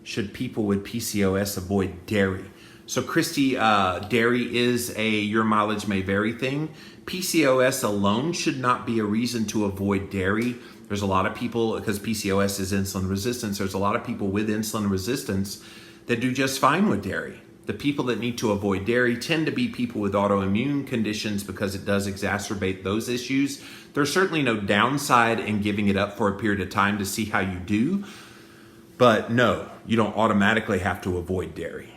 Should people with PCOS avoid dairy? So Christy, dairy is a your mileage may vary thing. PCOS alone should not be a reason to avoid dairy. There's a lot of people, because PCOS is insulin resistance, there's a lot of people with insulin resistance that do just fine with dairy. The people that need to avoid dairy tend to be people with autoimmune conditions because it does exacerbate those issues. There's certainly no downside in giving it up for a period of time to see how you do. But no, you don't automatically have to avoid dairy.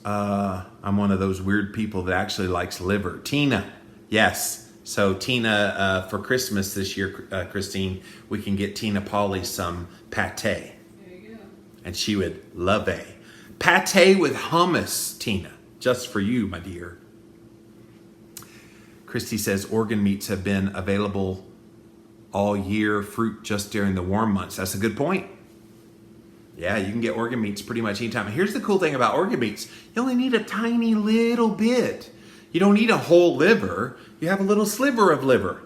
I'm one of those weird people that actually likes liver. Tina, yes. So Tina, for Christmas this year, Christine, we can get Tina Pauley some pate. There you go. And she would love a pate with hummus, Tina, just for you, my dear. Christy says organ meats have been available all year, fruit just during the warm months. That's a good point. Yeah, you can get organ meats pretty much anytime. And here's the cool thing about organ meats. You only need a tiny little bit. You don't need a whole liver. You have a little sliver of liver.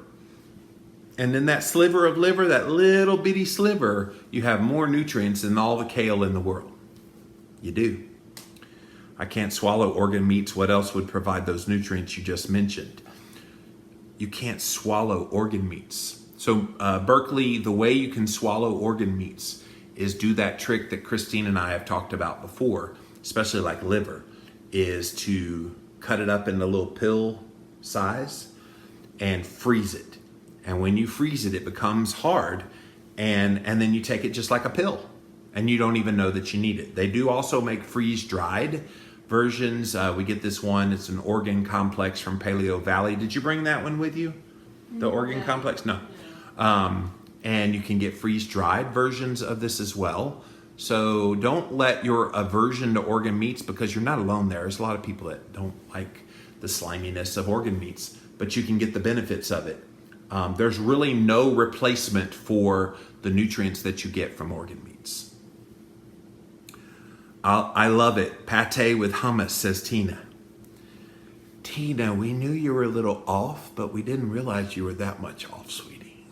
And then that sliver of liver, that little bitty sliver, you have more nutrients than all the kale in the world. You do. I can't swallow organ meats. What else would provide those nutrients you just mentioned? You can't swallow organ meats. So Berkeley, the way you can swallow organ meats is do that trick that Christine and I have talked about before, especially like liver, is to cut it up into little pill size and freeze it. And when you freeze it, it becomes hard, and then you take it just like a pill, and you don't even know that you need it. They do also make freeze-dried versions. We get this one. It's an organ complex from Paleo Valley. Did you bring that one with you? The organ complex? No. And you can get freeze-dried versions of this as well. So don't let your aversion to organ meats, because you're not alone there. There's a lot of people that don't like the sliminess of organ meats, but you can get the benefits of it. There's really no replacement for the nutrients that you get from organ meats. I love it. Pate with hummus, says Tina. Tina, we knew you were a little off, but we didn't realize you were that much off, sweetie.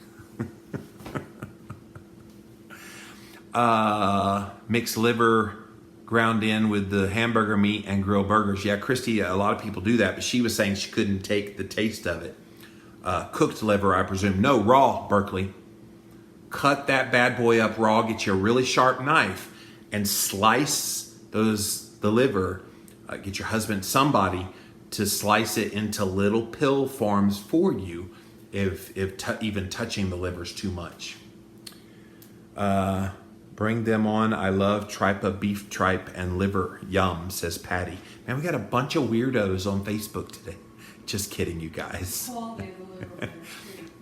Mixed liver ground in with the hamburger meat and grilled burgers. Yeah, Christy, a lot of people do that, but she was saying she couldn't take the taste of it. Cooked liver, I presume. No, raw, Berkeley. Cut that bad boy up raw. Get you a really sharp knife and slice the liver. Get your husband, somebody, to slice it into little pill forms for you if even touching the liver's too much. Bring them on. I love tripa, beef tripe, and liver. Yum, says Patty. Man, we got a bunch of weirdos on Facebook today. Just kidding, you guys.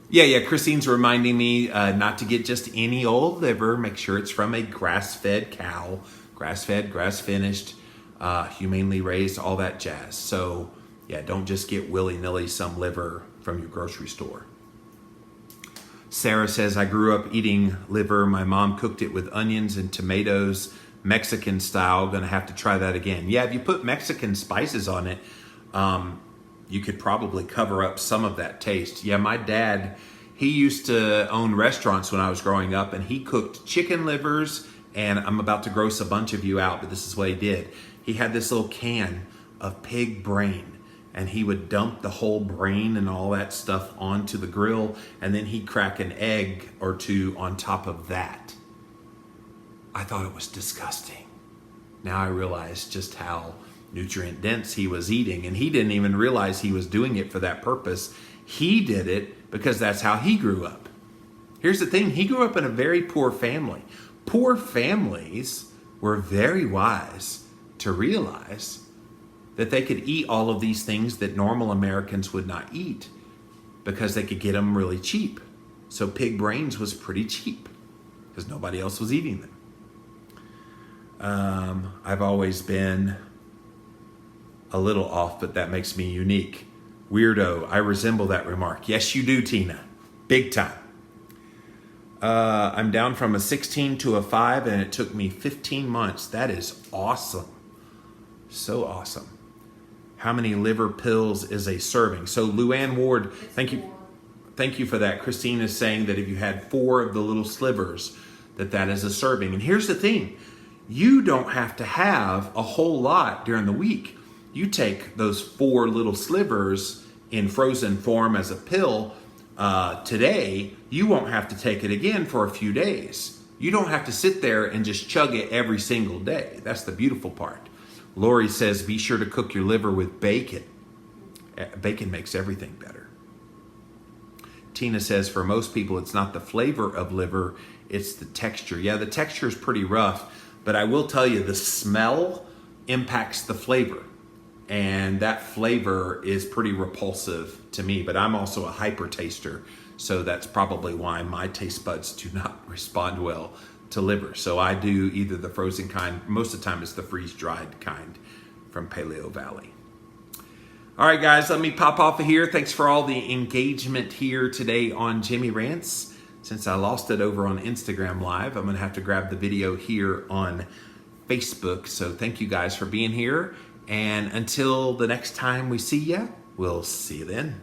Yeah, Christine's reminding me not to get just any old liver. Make sure it's from a grass-fed cow. Grass-fed, grass-finished, humanely raised, all that jazz. So, yeah, don't just get willy-nilly some liver from your grocery store. Sarah says, I grew up eating liver. My mom cooked it with onions and tomatoes, Mexican style. Gonna have to try that again. Yeah, if you put Mexican spices on it, you could probably cover up some of that taste. Yeah, my dad, he used to own restaurants when I was growing up, and he cooked chicken livers, and I'm about to gross a bunch of you out, but this is what he did. He had this little can of pig brain, and he would dump the whole brain and all that stuff onto the grill, and then he'd crack an egg or two on top of that. I thought it was disgusting. Now I realize just how nutrient dense he was eating, and he didn't even realize he was doing it for that purpose. He did it because that's how he grew up. Here's the thing, he grew up in a very poor family. Poor families were very wise to realize that they could eat all of these things that normal Americans would not eat because they could get them really cheap. So pig brains was pretty cheap because nobody else was eating them. I've always been a little off, but that makes me unique. Weirdo, I resemble that remark. Yes, you do, Tina. Big time. I'm down from a 16 to a 5, and it took me 15 months. That is awesome. So awesome. How many liver pills is a serving? So Luann Ward, thank you. Thank you for that. Christine is saying that if you had 4 of the little slivers, that is a serving. And here's the thing. You don't have to have a whole lot during the week. You take those 4 little slivers in frozen form as a pill today, you won't have to take it again for a few days. You don't have to sit there and just chug it every single day. That's the beautiful part. Lori says, be sure to cook your liver with bacon. Bacon makes everything better. Tina says, for most people, it's not the flavor of liver, it's the texture. Yeah, the texture is pretty rough, but I will tell you, the smell impacts the flavor. And that flavor is pretty repulsive to me, but I'm also a hyper taster, so that's probably why my taste buds do not respond well to liver. So I do either the frozen kind, most of the time it's the freeze-dried kind from Paleo Valley. All right, guys, let me pop off of here. Thanks for all the engagement here today on Jimmy Rants. Since I lost it over on Instagram Live, I'm gonna have to grab the video here on Facebook. So thank you guys for being here. And until the next time we see ya, we'll see you then.